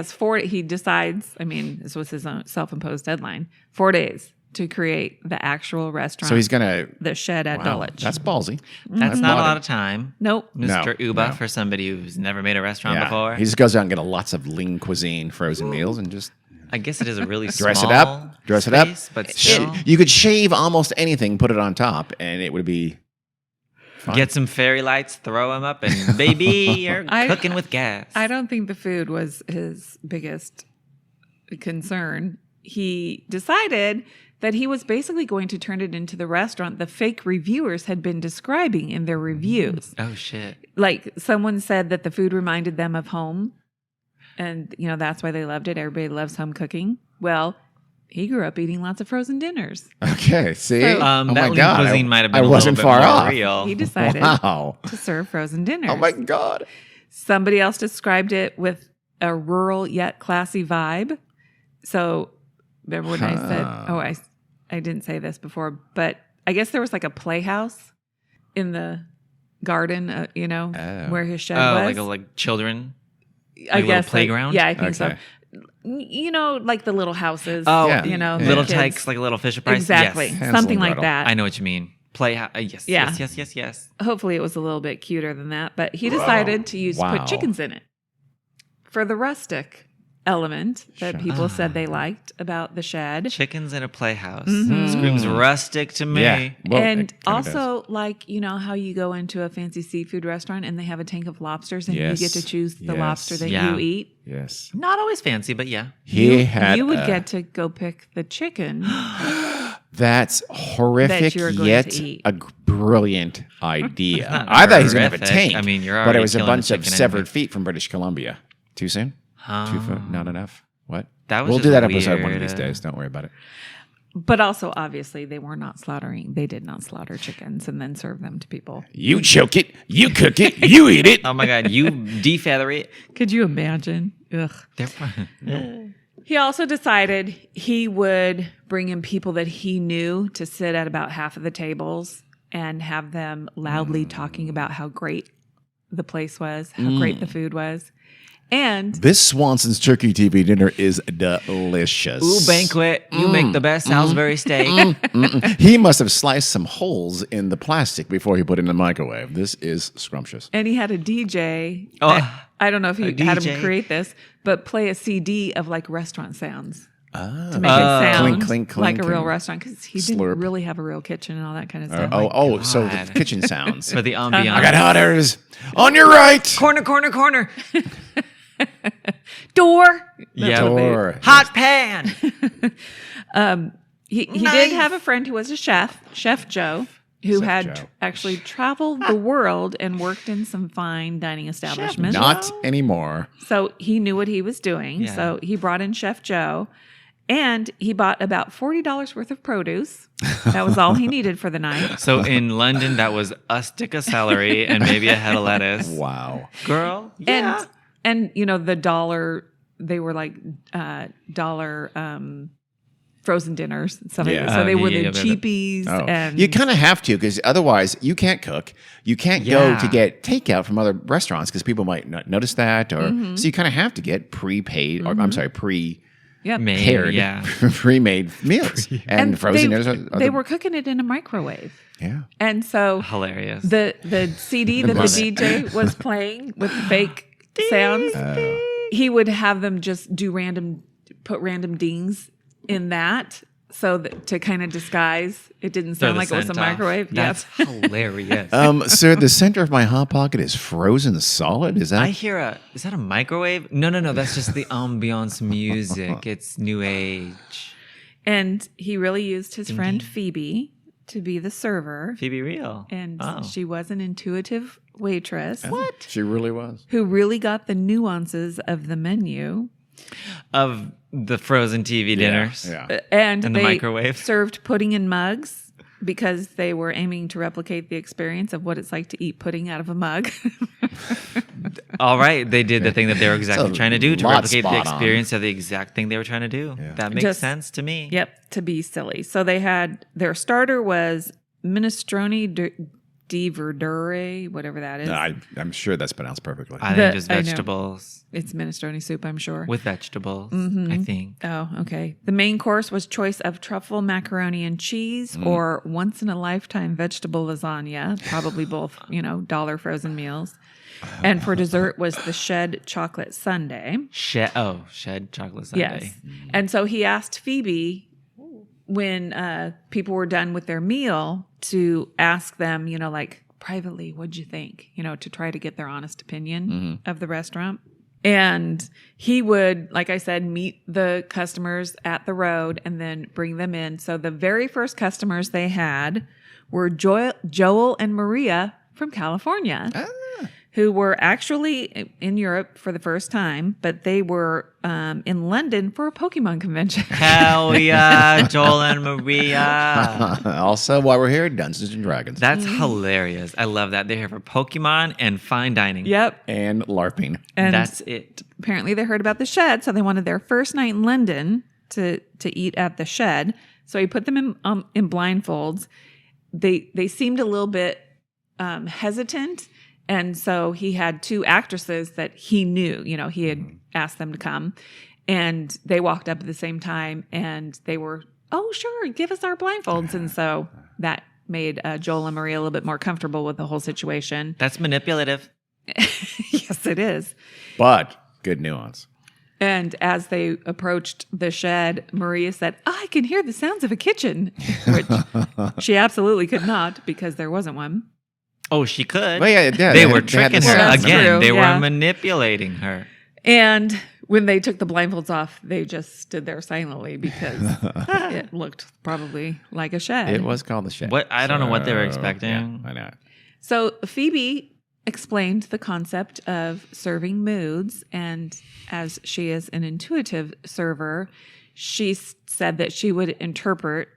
decides, this was his own self-imposed deadline, 4 days to create the actual restaurant. So he's going to. the shed at Wow, Dulwich. that's ballsy. That's I not a applaud lot him. of time. Nope. Mr. No, Uba no. for somebody who's never made a restaurant before. He just goes out and get lots of lean cuisine frozen meals and just I guess it is a really dress small it up. Dress it up. space, but Sh- still. You could shave almost anything, put it on top, and it would be fine. Get some fairy lights, throw them up, and baby, you're I- cooking with gas. I don't think the food was his biggest concern. He decided that he was basically going to turn it into the restaurant the fake reviewers had been describing in their reviews. Oh shit! Like someone said that the food reminded them of home, and that's why they loved it. Everybody loves home cooking. Well, he grew up eating lots of frozen dinners. Okay, see? So- That oh my lean God. cuisine might have I been a wasn't little bit far more off. real. He decided Wow. to serve frozen dinners. Oh my God. Somebody else described it with a rural yet classy vibe. So remember when I said, I didn't say this before, but I guess there was like a playhouse in the garden, where his shed was. like children. I like a little guess playground? Yeah, I think Okay. so. Like the little houses. Oh, Yeah. the Little kids. Tykes, like a little Fisher Price. Exactly. Yes. Hansel Something and like Gretel. that. I know what you mean. Yes. Yeah. Yes. Hopefully it was a little bit cuter than that, but he decided to Wow. put chickens in it for the rustic element that people said they liked about the shed. Chickens in a playhouse. Screams rustic to me. Yeah. Well, And it kinda does. also, like, you know how you go into a fancy seafood restaurant and they have a tank of lobsters and you get to Yes. choose the Yes. lobster that Yeah. you eat? Yes. Not always fancy, but yeah. He had You would get to go pick the chicken. That's horrific, That you're going yet to eat. a brilliant idea. not I thought he was going to have a horrific. tank. I mean, you're but already it was a killing the bunch of chicken severed anyway. feet from British Columbia. Too soon? 2 foot? Not enough? What? That was we'll just do that episode one of weird, these days. Don't worry about it. But also, obviously, they were not slaughtering. They did not slaughter chickens and then serve them to people. You choke it, you cook it, you eat it. Oh my God, you defeather it. Could you imagine? Ugh. He also decided he would bring in people that he knew to sit at about half of the tables and have them loudly talking about how great the place was, how great the food was. And This Swanson's turkey TV dinner is delicious. Ooh, banquet. You make the best Salisbury steak. He must have sliced some holes in the plastic before he put it in the microwave. This is scrumptious. he had a DJ. Oh, I don't know if he a had DJ. him create this, but play a CD of like restaurant sounds Ah. to make it sound Clink, clink, like clink, a real and restaurant because he slurp. didn't really have a real kitchen and all that kind of stuff. So the God. kitchen sounds. for the ambiance. I got hunters on your right. Corner, corner, corner. Door. Yeah. Door. Hot pan. He did Nice. have a friend who was a chef, Chef Joe, who Chef had Joe. actually traveled the world and worked in some fine dining establishments. Not anymore. So he knew what he was doing. Yeah. So he brought in Chef Joe and he bought about $40 worth of produce. That was all he needed for the night. So in London, that was a stick of celery and maybe a head of lettuce. Wow. Girl. Yeah. And you know, the dollar, they were like dollar frozen dinners and stuff like Yeah. that. So they were the Yeah. cheapies. Oh. And You kind of have to because otherwise you can't cook. You can't go Yeah. to get takeout from other restaurants because people might not notice that. Or so you kind of have to get prepaid. Or I'm sorry, Yep. Made, yeah. pre-made meals. And frozen dinners are they the- were cooking it in a microwave. yeah. And so Hilarious. the CD that the Love it. DJ was playing with fake sounds, he would have them just put random dings in that so that to kind of disguise it didn't Throw sound the like it was a scent off. microwave. That's Yes. hilarious. Sir, the center of my hot pocket is frozen solid. Is that? I hear is that a microwave? No. That's just the ambiance music. It's new age. And he really used his friend Phoebe to be the server. Phoebe Real. And Oh. she was an intuitive waitress. What? She really was. Who really got the nuances of the menu. Of the frozen TV dinners. Yeah. And And the they microwave. served pudding in mugs because they were aiming to replicate the experience of what it's like to eat pudding out of a mug. All right. They did the thing that they were exactly a trying to do to lot replicate the spot on. experience of the exact thing they were trying to do. Yeah. That makes Just- sense to me. Yep, to be silly. So they had their starter was minestrone di verdure, whatever that is. I'm sure that's pronounced perfectly. I The- think just I know. vegetables It's minestrone soup, I'm sure. with vegetables, Mm-hmm. I think. Oh, okay. The main course was choice of truffle macaroni and cheese or once in a lifetime vegetable lasagna, probably both, dollar frozen meals. And for dessert was the shed chocolate sundae. Shed chocolate sundae. Yes. And so he asked Phoebe when people were done with their meal to ask them, like privately, what'd you think? To try to get their honest opinion of the restaurant. And he would, like I said, meet the customers at the road and then bring them in. So the very first customers they had were Joel and Maria from California. Who were actually in Europe for the first time, but they were in London for a Pokemon convention. Hell yeah, Joel and Maria. Also, while we're here, Dungeons and Dragons. That's hilarious. I love that. They're here for Pokemon and fine dining. Yep. and LARPing. And That's it. apparently they heard about the shed, so they wanted their first night in London to eat at the shed. So he put them in blindfolds. They seemed a little bit hesitant. And so he had two actresses that he knew, he had asked them to come, and they walked up at the same time and they were, oh, sure, give us our blindfolds. And so that made Joel and Maria a little bit more comfortable with the whole situation. That's manipulative. Yes, it is. But good nuance. And as they approached the shed, Maria said, I can hear the sounds of a kitchen, which she absolutely could not because there wasn't one. Oh, she could. Well, yeah, They were had tricking the her. That's sound. Again, true, they yeah. were manipulating her. And when they took the blindfolds off, they just stood there silently because it looked probably like a shed. It was called the shed. What? I don't know what they were So, expecting. Yeah, I know. So Phoebe explained the concept of serving moods, and as she is an intuitive server, she said that she would interpret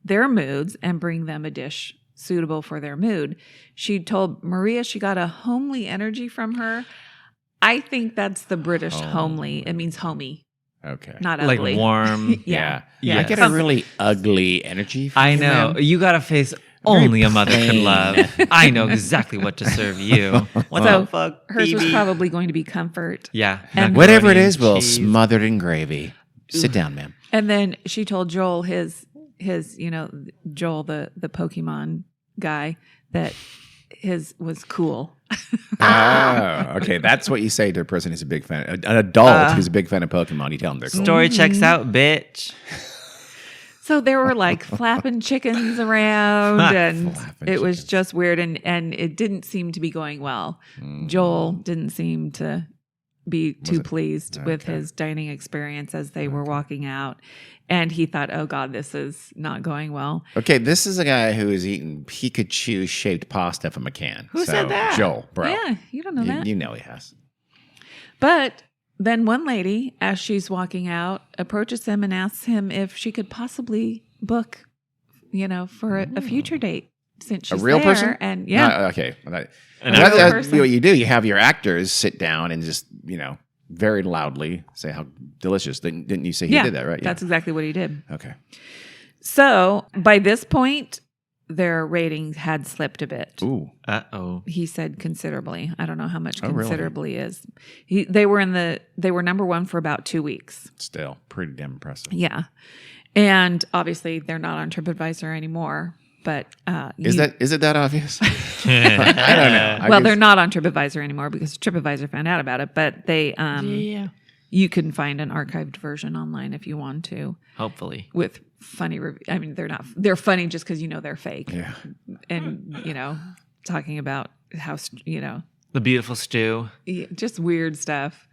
their moods and bring them a dish suitable for their mood. She told Maria she got a homely energy from her. I think that's the British homely. It means homey, Okay. not Like ugly. warm. Yeah. I get a really ugly energy from I know. them. You got a face only a mother could love. I know exactly what to serve you. What So the fuck? hers was Phoebe? probably going to be comfort. Yeah. And Whatever it macaroni is, and we'll cheese. smother it in gravy. Sit down, ma'am. And then she told Joel his Joel the Pokemon guy that his was cool. Oh, okay. That's what you say to a person who's a big fan. An adult who's a big fan of Pokemon. You tell them they're cool. Story checks out, bitch. So there were like flapping chickens around, and Flapping it was chickens. just weird, and it didn't seem to be going well. Joel didn't seem to be too pleased with his dining experience as they were walking out, and he thought, "Oh God, this is not going well." Okay, this is a guy who is eating Pikachu shaped pasta from a can. Who said that? Joel, bro. Yeah, you don't know that. You know he has. But then one lady, as she's walking out, approaches him and asks him if she could possibly book, for a future date since she's A real there. person? And yeah, Okay. An That's real person. what you do. You have your actors sit down and just, very loudly say how delicious. Didn't you say he did that, right? That's exactly what he did. Okay. So by this point, their ratings had slipped a bit. Ooh. Uh-oh. He said considerably. I don't know how much Oh, really? considerably is. They were number one for about 2 weeks. Still pretty damn impressive. Yeah. And obviously they're not on TripAdvisor anymore. But Is it that obvious? I don't know. well, they're not on TripAdvisor anymore because TripAdvisor found out about it. But they you can find an archived version online if you want to. Hopefully. With funny I mean, they're funny just because they're fake. Yeah. And talking about how The beautiful stew. just weird stuff.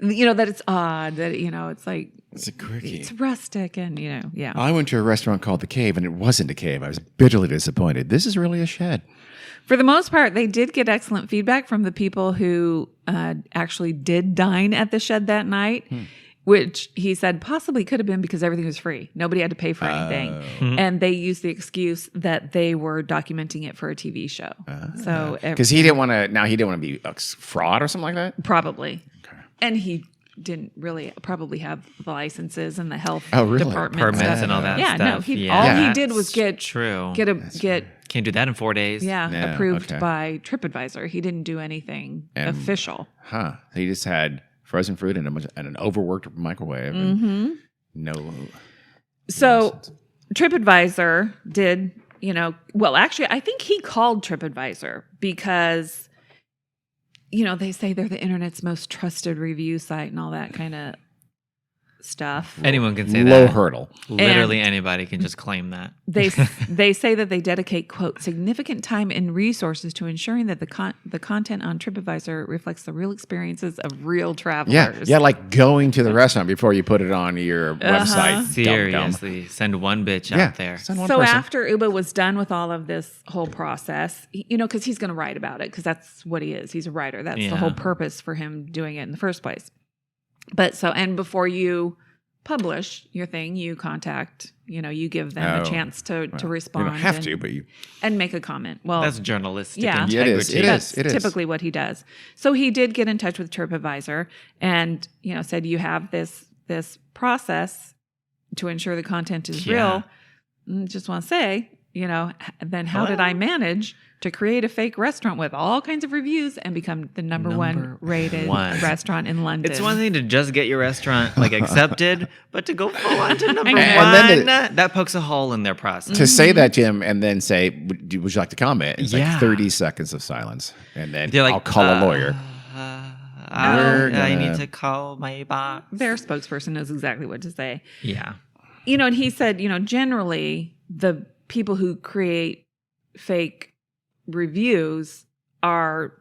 That it's odd, that it's like It's a quickie. it's rustic, and yeah. I went to a restaurant called The Cave, and it wasn't a cave. I was bitterly disappointed. This is really a shed. For the most part, they did get excellent feedback from the people who actually did dine at the shed that night, which he said possibly could have been because everything was free. Nobody had to pay for anything. And they used the excuse that they were documenting it for a TV show. So Because he didn't want to be a fraud or something like that? probably. And he didn't really probably have the licenses and the health really? department Permits stuff. and all that Yeah, stuff. no, Yeah. all he Yeah. did was get True. get Can't do that in 4 days. Yeah, approved okay. by TripAdvisor. He didn't do anything official. Huh. He just had frozen fruit and an overworked microwave. And no. So nonsense. TripAdvisor did, well, actually, I think he called TripAdvisor because, they say they're the internet's most trusted review site and all that kind of stuff. Anyone can say Low that. hurdle. Literally anybody can just claim that. They say that they dedicate, quote, significant time and resources to ensuring that the content on TripAdvisor reflects the real experiences of real travelers. Yeah, like going to the restaurant before you put it on your website. Dum-dum. Seriously. Send one bitch out there. Send one So person. after Uba was done with all of this whole process, because he's going to write about it, because that's what he is. He's a writer. That's the whole purpose for him doing it in the first place. And before you publish your thing, you contact, you give them a chance to respond. You don't have to, but you. and make a comment. Well, That's journalistic Yeah. integrity. Yeah, it is. It that's is. typically what he does. So he did get in touch with TripAdvisor and, said, you have this process to ensure the content is real. Just want to say, then how did I manage to create a fake restaurant with all kinds of reviews and become the number one rated restaurant in London? It's one thing to just get your restaurant accepted, but to go full on to number one, And then that pokes a hole in their process. To say that, Jim, and then say, would you like to comment? It's Yeah. like 30 seconds of silence. And then They're like, I'll call a lawyer. I need to call my boss. Their spokesperson knows exactly what to say. Yeah. And he said, generally the people who create fake reviews are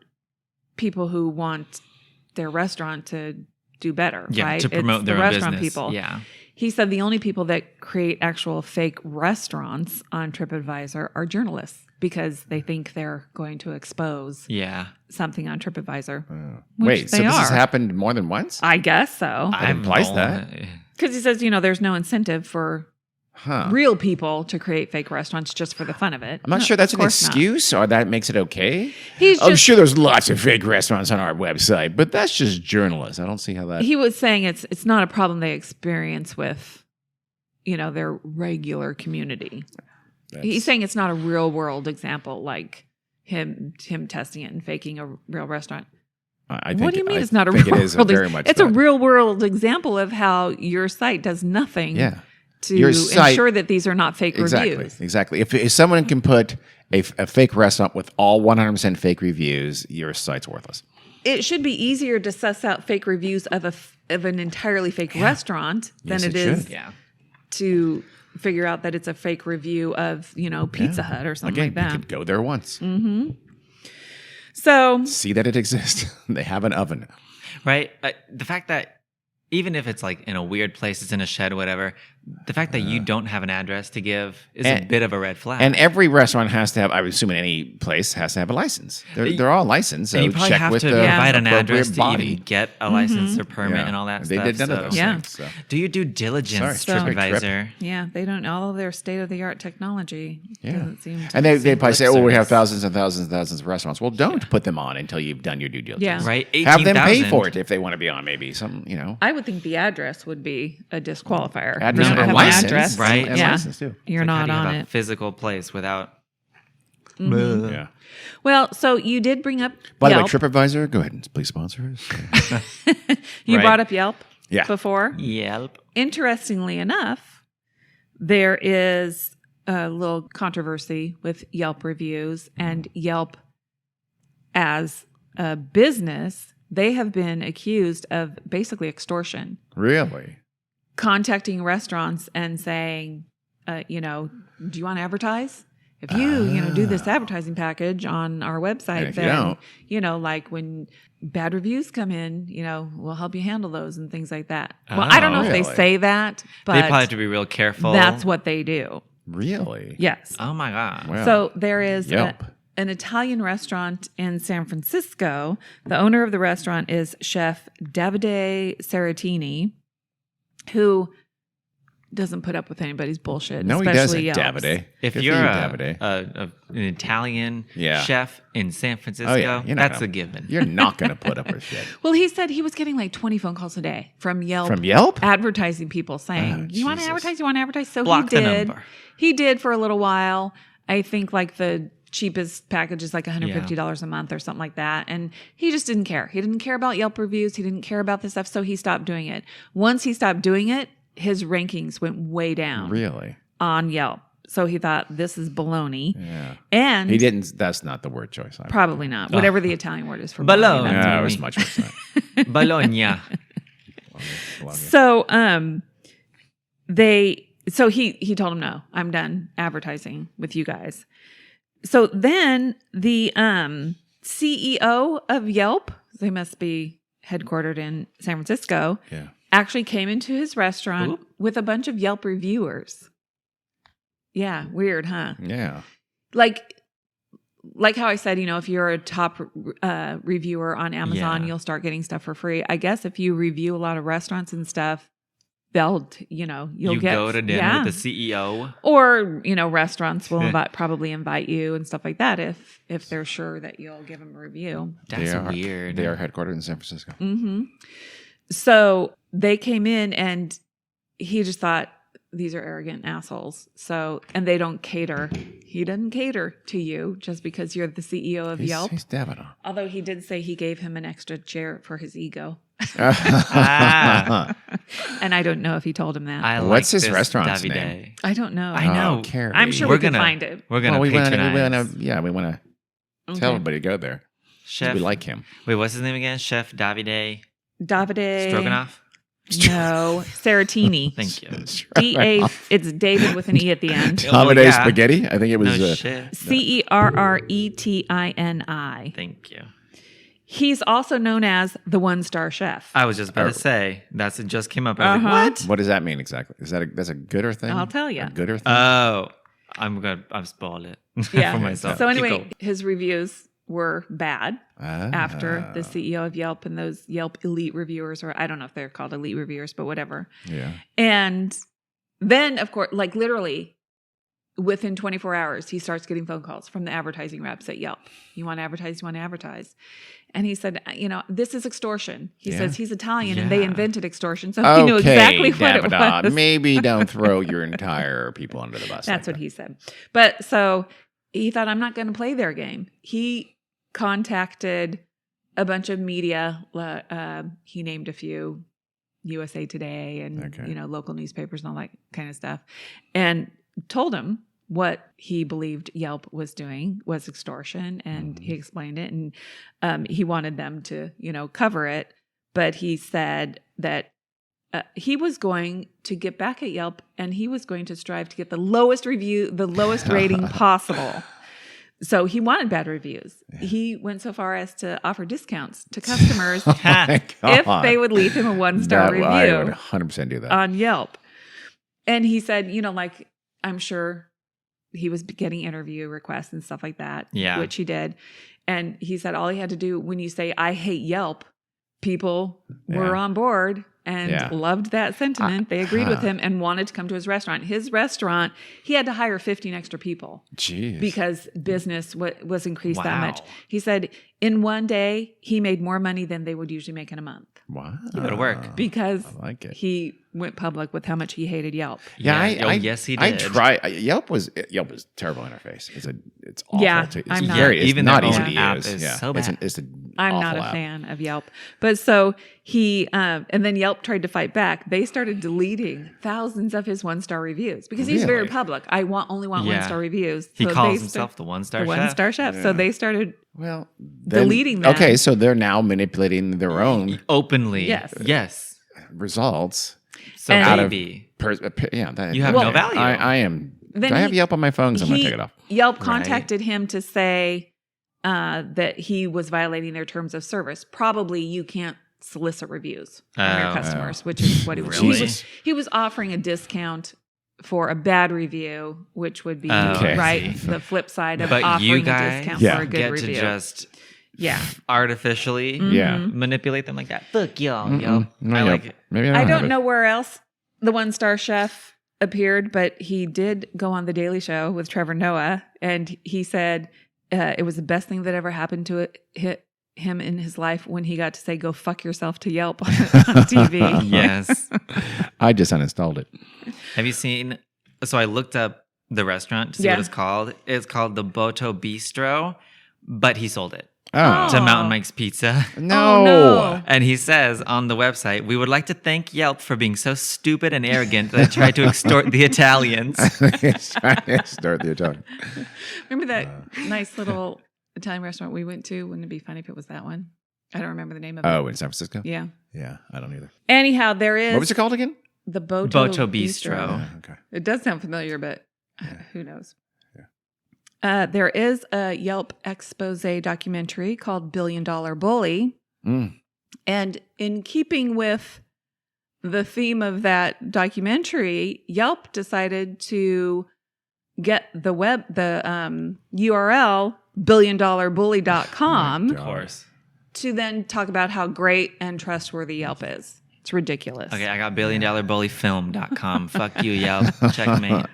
people who want their restaurant to do better, right? To promote their the own restaurant business. people. Yeah. He said the only people that create actual fake restaurants on TripAdvisor are journalists because they think they're going to expose something on TripAdvisor. Wait, so this has happened more than once? I guess so. That implies that. Because he says, there's no incentive for real people to create fake restaurants just for the fun of it. I'm not sure that's an excuse or that makes it okay. I'm sure there's lots of fake restaurants on our website, but that's just journalists. I don't see how that... He was saying it's not a problem they experience with, their regular community. He's saying it's not a real world example like him testing it and faking a real restaurant. What do you mean it's not a real world? It's a real world example of how your site does nothing to ensure that these are not fake reviews. Exactly. If someone can put a fake restaurant with all 100% fake reviews, your site's worthless. It should be easier to suss out fake reviews of an entirely fake restaurant than it is to figure out that it's a fake review of, Pizza Hut or something like that. You could go there once. Mm-hmm. So see that it exists. They have an oven. Right. The fact that even if it's like in a weird place, it's in a shed, whatever, the fact that you don't have an address to give is a bit of a red flag. And every restaurant has to have, I would assume in any place, has to have a license. They're all licensed. So you probably check have with to the provide an address body. to even get a license or permit and all that they stuff. Did none of those things. So. Do your due diligence, TripAdvisor. Yeah, they don't. All of their state-of-the-art technology doesn't seem to and they probably say, we have thousands and thousands and thousands of restaurants. Well, don't put them on until you've done your due diligence. Yeah. Right? Have them pay for it if they want to be on maybe. I would think the address would be a disqualifier. Address and and license. Right? And yeah. license too. You're not on it. Physical place without. Mm-hmm. Yeah. Well, so you did bring up By Yelp. the way, TripAdvisor, go ahead and please sponsor us. You brought up Yelp Yeah. before. Yelp. Interestingly enough, there is a little controversy with Yelp reviews and Yelp as a business. They have been accused of basically extortion. Really? Contacting restaurants and saying, do you want to advertise? If you, do this advertising package on our website, then, like when bad reviews come in, we'll help you handle those and things like that. Well, I don't know if they say that, but they probably have to be real careful. That's what they do. Really? Yes. Oh my God. Wow. So there is Yelp. an Italian restaurant in San Francisco. The owner of the restaurant is Chef Davide Saratini, who doesn't put up with anybody's bullshit. No, he especially doesn't, Yelp's. Davide. If Good you're for you, an Davide. Italian chef in San Francisco, You're not that's gonna- a given. You're not going to put up with shit. Well, he said he was getting like 20 phone calls a day from Yelp. From Yelp? Advertising people saying, you want to Jesus. advertise? You want to advertise? So Block he the did. number. He did for a little while. I think like the cheapest package is like $150 a month or something like that. And he just didn't care. He didn't care about Yelp reviews. He didn't care about this stuff. So he stopped doing it. Once he stopped doing it, his rankings went way down Really? on Yelp. So he thought, this is baloney. Yeah. And He didn't. That's not the word choice. probably not. Whatever the Italian word is for Baloney. baloney. that's Yeah, what it I was mean. much worse than that. Bologna. So he told him, no, I'm done advertising with you guys. So then the CEO of Yelp, they must be headquartered in San Francisco, actually came into his restaurant with a bunch of Yelp reviewers. Yeah, weird, huh? Yeah. Like how I said, if you're a top reviewer on Amazon, you'll start getting stuff for free. I guess if you review a lot of restaurants and stuff, you'll get go to dinner with the CEO, or restaurants will probably invite you and stuff like that if they're sure that you'll give them a review. That's weird. They are headquartered in San Francisco. Mm-hmm. So they came in and he just thought, these are arrogant assholes. So, and they don't cater. He doesn't cater to you just because you're the CEO of Yelp. He's dabbing on. Although he did say he gave him an extra chair for his ego. And I don't know if he told him that. What's his this restaurant's Davide. name? I don't know. I know. I'm sure we can find it. We're gonna we patronize. want to tell everybody to go there. Chef. We like him. Wait, what's his name again? Chef Davide Davide Stroganoff. No, Saratini. Thank you. D-A, it's David with an E at the end. Holiday yeah. spaghetti. I think it was. No shit. Cerretini. Thank you. He's also known as the one-star chef. I was just about to say it just came up. I was Uh-huh. like, what? What does that mean exactly? Is that that's a gooder thing? I'll tell ya. A gooder thing. Oh, I've spoiled it Yeah. for myself. So Keep anyway, going. his reviews were bad after the CEO of Yelp and those Yelp elite reviewers, or I don't know if they're called elite reviewers, but whatever. Yeah. And then, of course, like literally within 24 hours, he starts getting phone calls from the advertising reps at Yelp. You want to advertise? You want to advertise? And he said, this is extortion. He says he's Italian and they Yeah. invented extortion. So he knew exactly what it Davida, was. maybe don't throw your entire people under the bus. That's what he said. But so he thought, I'm not going to play their game. He contacted a bunch of media. He named a few, USA Today and local newspapers and all that kind of stuff, and told him what he believed Yelp was doing was extortion, and he explained it, and he wanted them to cover it, but he said that he was going to get back at Yelp and he was going to strive to get the lowest rating possible. So he wanted bad reviews. Yeah. He went so far as to offer discounts to customers if they would leave him a 1-star review. I would 100% do that on Yelp. And he said, I'm sure he was getting interview requests and stuff like that, which he did. And he said all he had to do when you say, I hate Yelp, people were on board and loved that sentiment. They agreed with him and wanted to come to his restaurant. His restaurant, he had to hire 15 extra people. Jeez. Because business was increased that much. He said in one day, he made more money than they would usually make in a month. Wow. You go to work. Because I like it. He went public with how much he hated Yelp. Yes, he did. Yelp was terrible interface. It's awful. Yeah, it's I'm not. very, it's Even not their easy own to app use. is so bad. I'm not a fan of Yelp. But so he, and then Yelp tried to fight back. They started deleting thousands of his 1-star reviews because he's very public. I only want 1-star reviews. He calls himself the 1-star chef. 1-star chef. Yeah. So they started deleting them. Okay, so they're now manipulating their own openly. Yes. results. So out maybe. You have no value. I am. Do I have Yelp on my phone? Because I'm going to take it off. Yelp contacted him to say that he was violating their terms of service. Probably you can't solicit reviews from your customers, which is what he was. He was offering a discount for a bad review, which would be the flip side of offering a discount for a good review. To just artificially manipulate them like that. Fuck y'all, yo. I like it. Maybe I don't know where else the 1-star chef appeared, but he did go on the Daily Show with Trevor Noah, and he said it was the best thing that ever happened to him in his life when he got to say "Go fuck yourself" to Yelp on TV. Yes, I just uninstalled it. Have you seen? So I looked up the restaurant to see what it's called. It's called the Boto Bistro, but he sold it. To Mountain Mike's Pizza. No. And he says on the website, we would like to thank Yelp for being so stupid and arrogant that they tried to extort the Italians. Extort the Italians. Remember that nice little Italian restaurant we went to? Wouldn't it be funny if it was that one? I don't remember the name of it. Oh, in San Francisco? Yeah. Yeah, I don't either. Anyhow, there is... What was it called again? The Boto Bistro. Yeah, okay. It does sound familiar, but who knows? There is a Yelp expose documentary called $1 Billion Bully. And in keeping with the theme of that documentary, Yelp decided to get the URL billiondolarbully.com. Of course. To then talk about how great and trustworthy Yelp is. It's ridiculous. Okay, I got billiondolarbullyfilm.com. Fuck you, Yelp. Checkmate.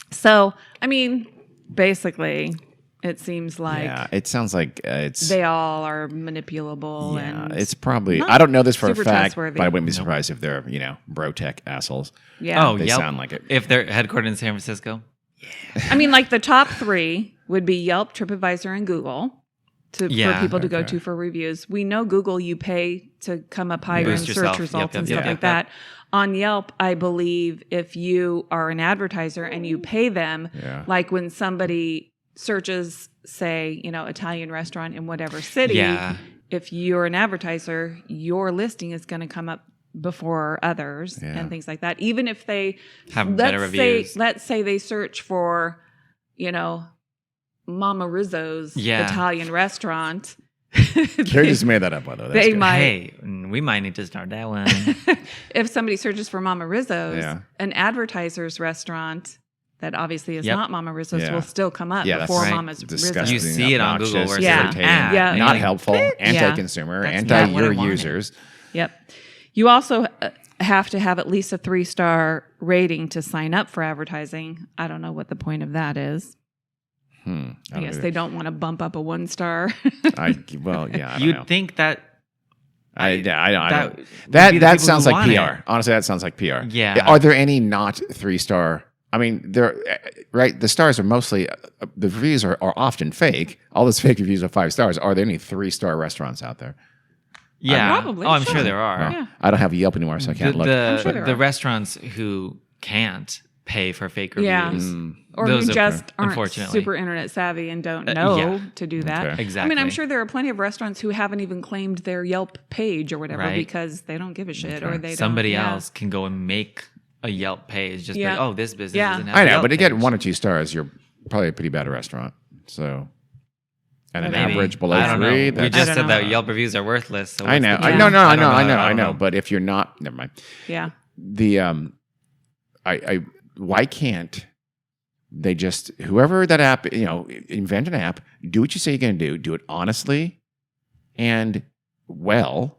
So, I mean... Basically, it seems like it sounds like they all are manipulable. And it's probably I don't know this for a fact, trustworthy. but I wouldn't be surprised if they're bro tech assholes. Yeah, they sound like it. If they're headquartered in San Francisco, I mean, like the top 3 would be Yelp, TripAdvisor, and Google for people to go to for reviews. We know Google, you pay to come up higher in search results and stuff like that. On Yelp, I believe if you are an advertiser and you pay them, like when somebody searches say, Italian restaurant in whatever city. Yeah. If you're an advertiser, your listing is going to come up before others and things like that. Even if they have better reviews. Let's say they search for, Mama Rizzo's Italian restaurant. Carrie just made that up, by the way. They might. Hey, we might need to start that one. If somebody searches for Mama Rizzo's, an advertiser's restaurant that obviously is not Mama Rizzo's will still come up before Mama's Rizzo's. You see it on Google versus not helpful, anti-consumer, anti-your users. Yep. You also have to have at least a 3-star rating to sign up for advertising. I don't know what the point of that is. I guess they don't want to bump up a 1-star. You'd know. Think that. I don't. That sounds like PR. Honestly, that sounds like PR. Yeah. Are there any not 3-star? I mean, the stars are mostly, the reviews are often fake. All those fake reviews are 5 stars. Are there any 3-star restaurants out there? Yeah. Probably. Oh, I'm sure there are. Well, I don't have Yelp anymore, so I can't look. The restaurants who can't pay for fake reviews. Or those who just aren't unfortunately super internet savvy and don't know to do that. Okay. Exactly. I mean, I'm sure there are plenty of restaurants who haven't even claimed their Yelp page or whatever because they don't give a shit or they Somebody don't. else can go and make a Yelp page just like, oh, this business doesn't have I a know, Yelp but to page. get 1 or 2 stars, you're probably a pretty bad restaurant. So, and an Maybe. average below I don't 3. know. We just said that Yelp reviews are worthless. So I know. what's I the- know. I I don't know. But if you're not, never mind. Yeah. Why can't they just, whoever that app, invent an app, do what you say you're going to do it honestly and well,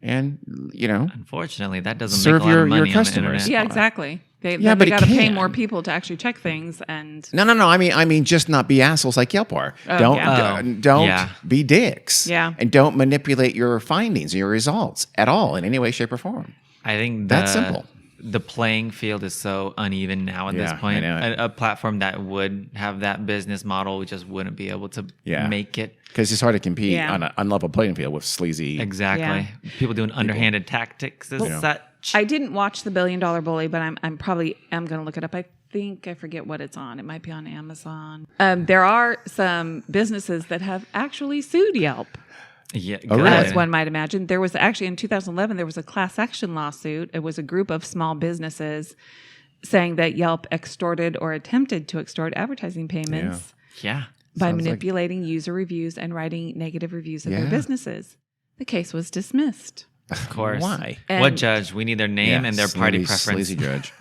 and, Unfortunately, that doesn't serve make a lot of your money on the customers. internet. Yeah, exactly. They but got to it pay can. more people to actually check things and No. I mean, just not be assholes like Yelp are. Don't be dicks. Yeah. And don't manipulate your findings or your results at all in any way, shape, or form. I think That's simple. The playing field is so uneven now at this point. A platform that would have that business model just wouldn't be able to make it. Because it's hard to compete on an unlevel playing field with sleazy. Exactly. People doing underhanded tactics as such. I didn't watch The $1 Billion Bully, but I'm probably going to look it up. I forget what it's on. It might be on Amazon. There are some businesses that have actually sued Yelp. Yeah, really? As one might imagine. There was actually in 2011, there was a class action lawsuit. It was a group of small businesses saying that Yelp extorted or attempted to extort advertising payments by manipulating user reviews and writing negative reviews of their businesses. The case was dismissed. Of course. Why? What judge? We need their name and their party preference. Sleazy judge.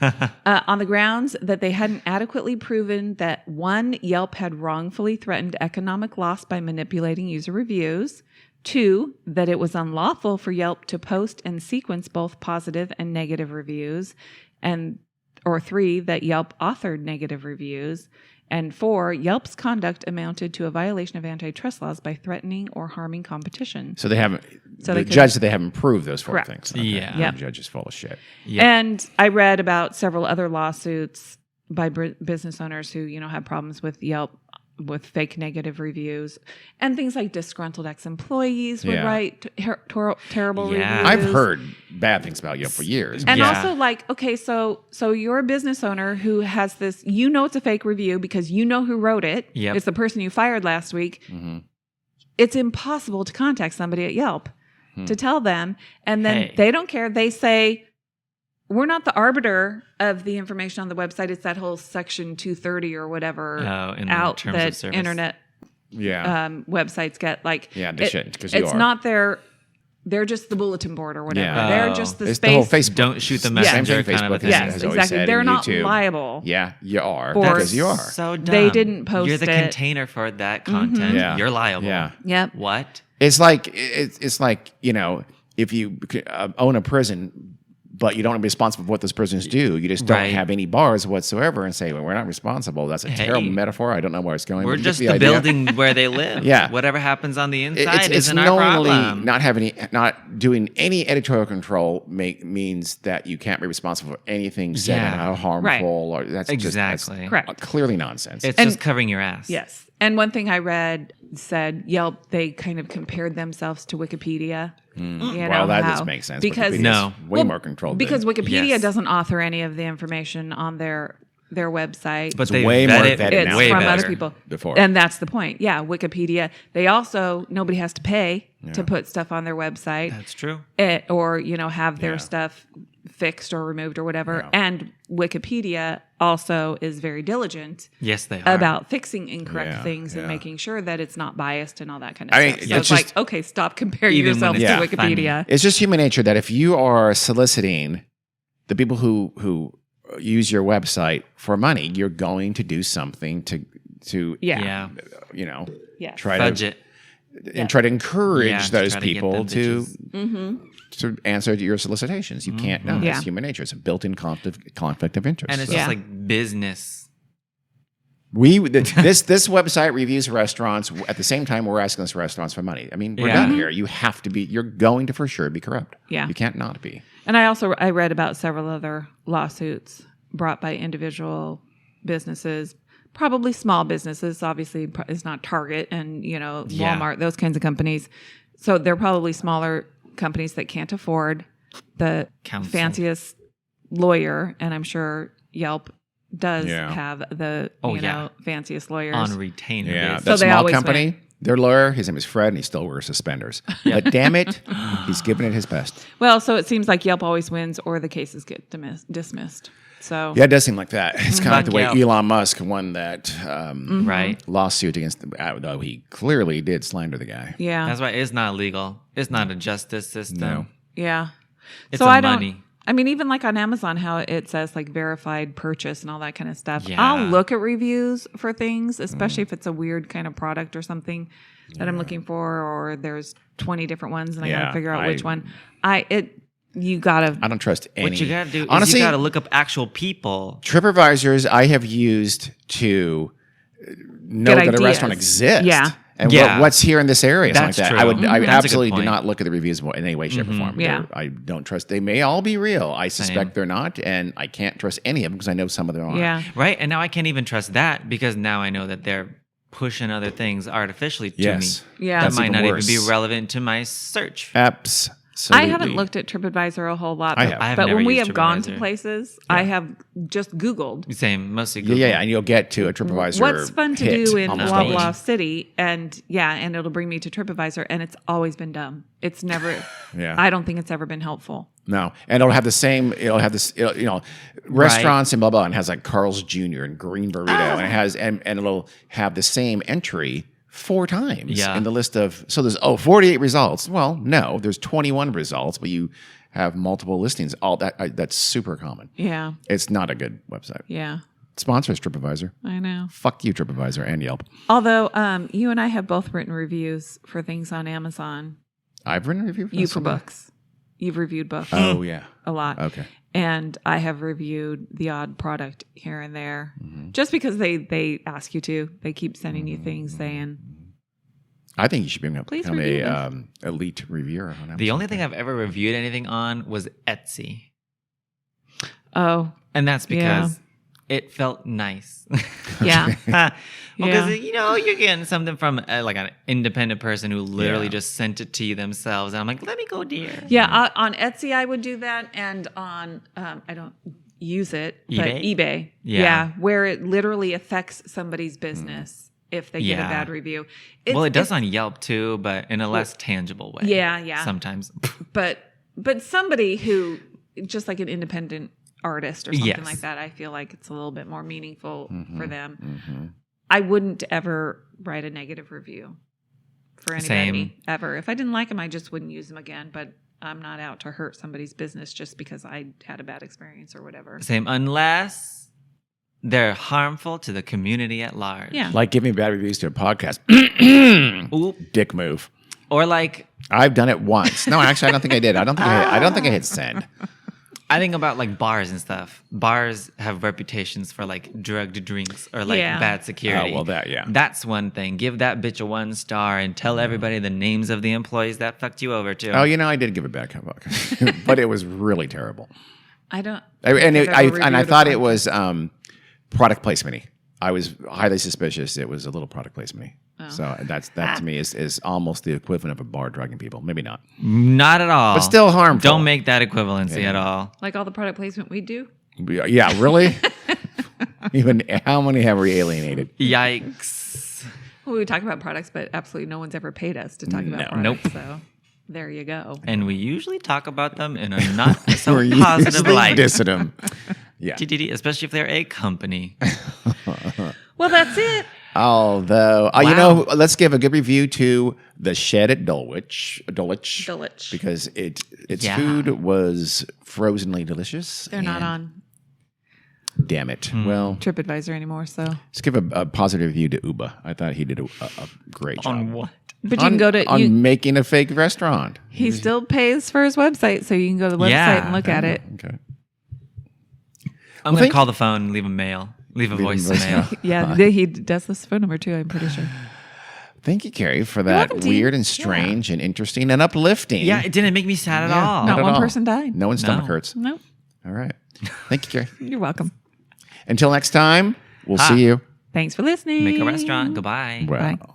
On the grounds that they hadn't adequately proven that 1, Yelp had wrongfully threatened economic loss by manipulating user reviews. 2, that it was unlawful for Yelp to post and sequence both positive and negative reviews. Or 3, that Yelp authored negative reviews. And 4, Yelp's conduct amounted to a violation of antitrust laws by threatening or harming competition. So they haven't. So the judge said they haven't proved those 4 things. Okay. Yeah. The judge is full of shit. Yep. And I read about several other lawsuits by business owners who, have problems with Yelp with fake negative reviews and things like disgruntled ex-employees would write terrible reviews. I've heard bad things about Yelp for years. And also okay, so you're a business owner who has this, it's a fake review because you know who wrote it. Yep. It's the person you fired last week. Mm-hmm. It's impossible to contact somebody at Yelp to tell them. And then they don't care. They say, we're not the arbiter of the information on the website. It's that whole section 230 or whatever out that internet websites get. They shouldn't because it's not they're just the bulletin board or whatever. Yeah. They're just the it's space. the whole Facebook. Don't shoot the messenger kind of a thing. Yes, exactly. They're not YouTube. liable. Yeah, you are. Because you are. So dumb. They didn't post You're the it. container for that content. Yeah. You're liable. Yeah. Yep. What? It's like if you own a prison, but you don't be responsible for what those prisoners do. You just don't have any bars whatsoever and say, well, we're not responsible. That's a terrible metaphor. I don't know where it's going. We're but just the the idea. building where they live. Yeah. Whatever happens on the inside It's isn't our knowingly problem. not doing any editorial control means that you can't be responsible for anything said how harmful or that's Exactly. just Correct. clearly nonsense. It's just covering your ass. Yes. And one thing I read said Yelp, they kind of compared themselves to Wikipedia. Well, that does make sense. Because Wikipedia's way more controlled. Because Wikipedia Yes. doesn't author any of the information on their their website. But It's they way more vet vetted it It's now way from better. other people. Before. And that's the point. Yeah, Wikipedia. They also, nobody has to pay to put stuff on their website. That's true. Or, have their Yeah. stuff fixed or removed or whatever. Yeah. And Wikipedia also is very diligent Yes, they are. about fixing incorrect Yeah, things and yeah. making sure that it's not biased and all that kind of I mean, stuff. So it's it's just- like, okay, stop comparing Even when yourself to it's Wikipedia. It's just human nature that if you are soliciting the people who use your website for money, you're going to do something to Yeah. Yeah. Yes. try Fudge to it. and try to encourage Yeah, to those try to get people them to bitches. to answer to your solicitations. You can't. No, Yeah. it's human nature. It's a built-in conflict of interest. And it's So- just like business. This website reviews restaurants at the same time we're asking this restaurants for money. I mean, we're Yeah. done here. You have to be. You're going to for sure be corrupt. Yeah. You can't not be. And I read about several other lawsuits brought by individual businesses, probably small businesses. Obviously, it's not Target and Walmart, those kinds of companies. So they're probably smaller companies that can't afford the Counsel. fanciest lawyer, and I'm sure Yelp does Yeah. have the fanciest lawyers. On retainer. Yeah, basis. So that they small always company. win. Their lawyer, his name is Fred, and he still wears suspenders. But damn it, he's giving it his best. Well, so it seems like Yelp always wins, or the cases get dismissed. So Yeah, it does seem like that. It's kind of like the way Fuck yeah. Elon Musk won that Right. lawsuit against though he clearly did slander the guy. yeah, That's why it's not legal. It's not a justice system. No. yeah. It's So a I don't. money. I mean, even like on Amazon, how it says like verified purchase and all that kind of stuff. Yeah. I'll look at reviews for things, especially if it's a weird kind of product or something that I'm looking for, or there's 20 different ones and I got Yeah, to figure out which one. You gotta. I don't trust any. What you gotta do is Honestly, you gotta look up actual people. TripAdvisors I have used to know Get that a restaurant ideas. exists. Yeah. And Yeah. what's here in this area, something like That's that. true. I would. I That's a good absolutely do point. not look at the reviews in any way, shape, or form. Yeah. I don't trust. They may all be real. I suspect they're not, and I can't trust any of them because I know some of them are. Yeah. Right? And now I can't even trust that because now I know that they're pushing other things artificially to Yes. me. Yeah. That That's might even not worse. even be relevant to my search. Absolutely. I haven't looked at TripAdvisor a whole lot, I but, have. I have but never when we used have gone to TripAdvisor. places, I have just Googled. Same, mostly Yeah, Google. yeah, and you'll get to a TripAdvisor. What's fun to hit do in almost Walla always. Walla City, and it'll bring me to TripAdvisor, and it's always been dumb. It's never. Yeah. I don't think it's ever been helpful. No, and it'll have the same. It'll have this. Restaurants and blah blah, and it has like Carl's Jr. and Green Burrito, and it has and it'll have the same entry 4 times Yeah. in the list of. So there's 48 results. Well, no, there's 21 results, but you have multiple listings. All that's super common. Yeah, It's not a good website. yeah, Sponsors TripAdvisor. I know. Fuck you, TripAdvisor and Yelp. Although you and I have both written reviews for things on Amazon. I've written a review. You for somebody. books. You've reviewed books Oh yeah. a lot. Okay. And I have reviewed the odd product here and there, Mm-hmm. just because they ask you to. They keep sending you things saying, I think you should become Please a review this. elite reviewer. On Amazon. The only thing I've ever reviewed anything on was Etsy. "Oh, And that's because it felt nice. yeah, Because Yeah. you're getting something from like an independent person who literally Yeah. just sent it to you themselves, and I'm like, let me go, dear. yeah." On Etsy, I would do that, and on I don't use it, but eBay? eBay, Yeah. where it literally affects somebody's business if they get a Yeah. bad review. Well, it does it's- on Yelp too, but in a less tangible way. Yeah. Sometimes. but somebody who just like an independent artist or something Yes. like that, I feel like it's a little bit more meaningful Mm-hmm. for them. I wouldn't ever write a negative review for anybody Same. ever. If I didn't like them, I just wouldn't use them again. But I'm not out to hurt somebody's business just because I had a bad experience or whatever. Same, unless they're harmful to the community at large. Yeah. Like giving bad reviews to a podcast. Oop. Dick move. Or like, I've done it once. No, actually, I don't think I did. I don't think I hit send. I think about like bars and stuff. Bars have reputations for like drugged drinks or like Yeah. bad security. Oh, well, that, yeah. That's one thing. Give that bitch a 1 star and tell everybody the names of the employees that fucked you over too. Oh, I did give it back, but it was really terrible. I don't. And think I've ever I reviewed a thought it podcast. was product placement. I was highly suspicious it was a little product placement. Oh. So that to me is almost the equivalent of a bar drugging people. Maybe not, Not at all. but still harmful. Don't make that equivalency at all. like all the product placement we do. Yeah, really. Even how many have we alienated? Yikes. Well, we talk about products, but absolutely no one's ever paid us to talk about products. Nope. So there you go. And we usually talk about them in a not so We're positive usually light. dissing them. Yeah. Especially if they're a company. Well, that's it. Although, Wow. you know, let's give a good review to the Shed at Dulwich, because its Yeah. food was frozenly delicious. They're not and on Damn it. Well, TripAdvisor anymore. So, let's give a positive review to Uba. I thought he did a great job. On what? but you can go to on making a fake restaurant. He still pays for his website, so you can go to the website Yeah. and look at it. Okay. I'm going to call the phone and leave a mail. Leave a voicemail. Yeah, he does this phone number too. I'm pretty sure. Thank you, Carrie, for that welcome, weird Dean. and strange and interesting and uplifting. Yeah, it didn't make me sad at all. Not at one all. person died. No one's stomach No. hurts. Nope. All right. Thank you, Carrie. You're welcome. Until next time, we'll Ha. see you. Thanks for listening. Make a restaurant. Goodbye. Well. Bye.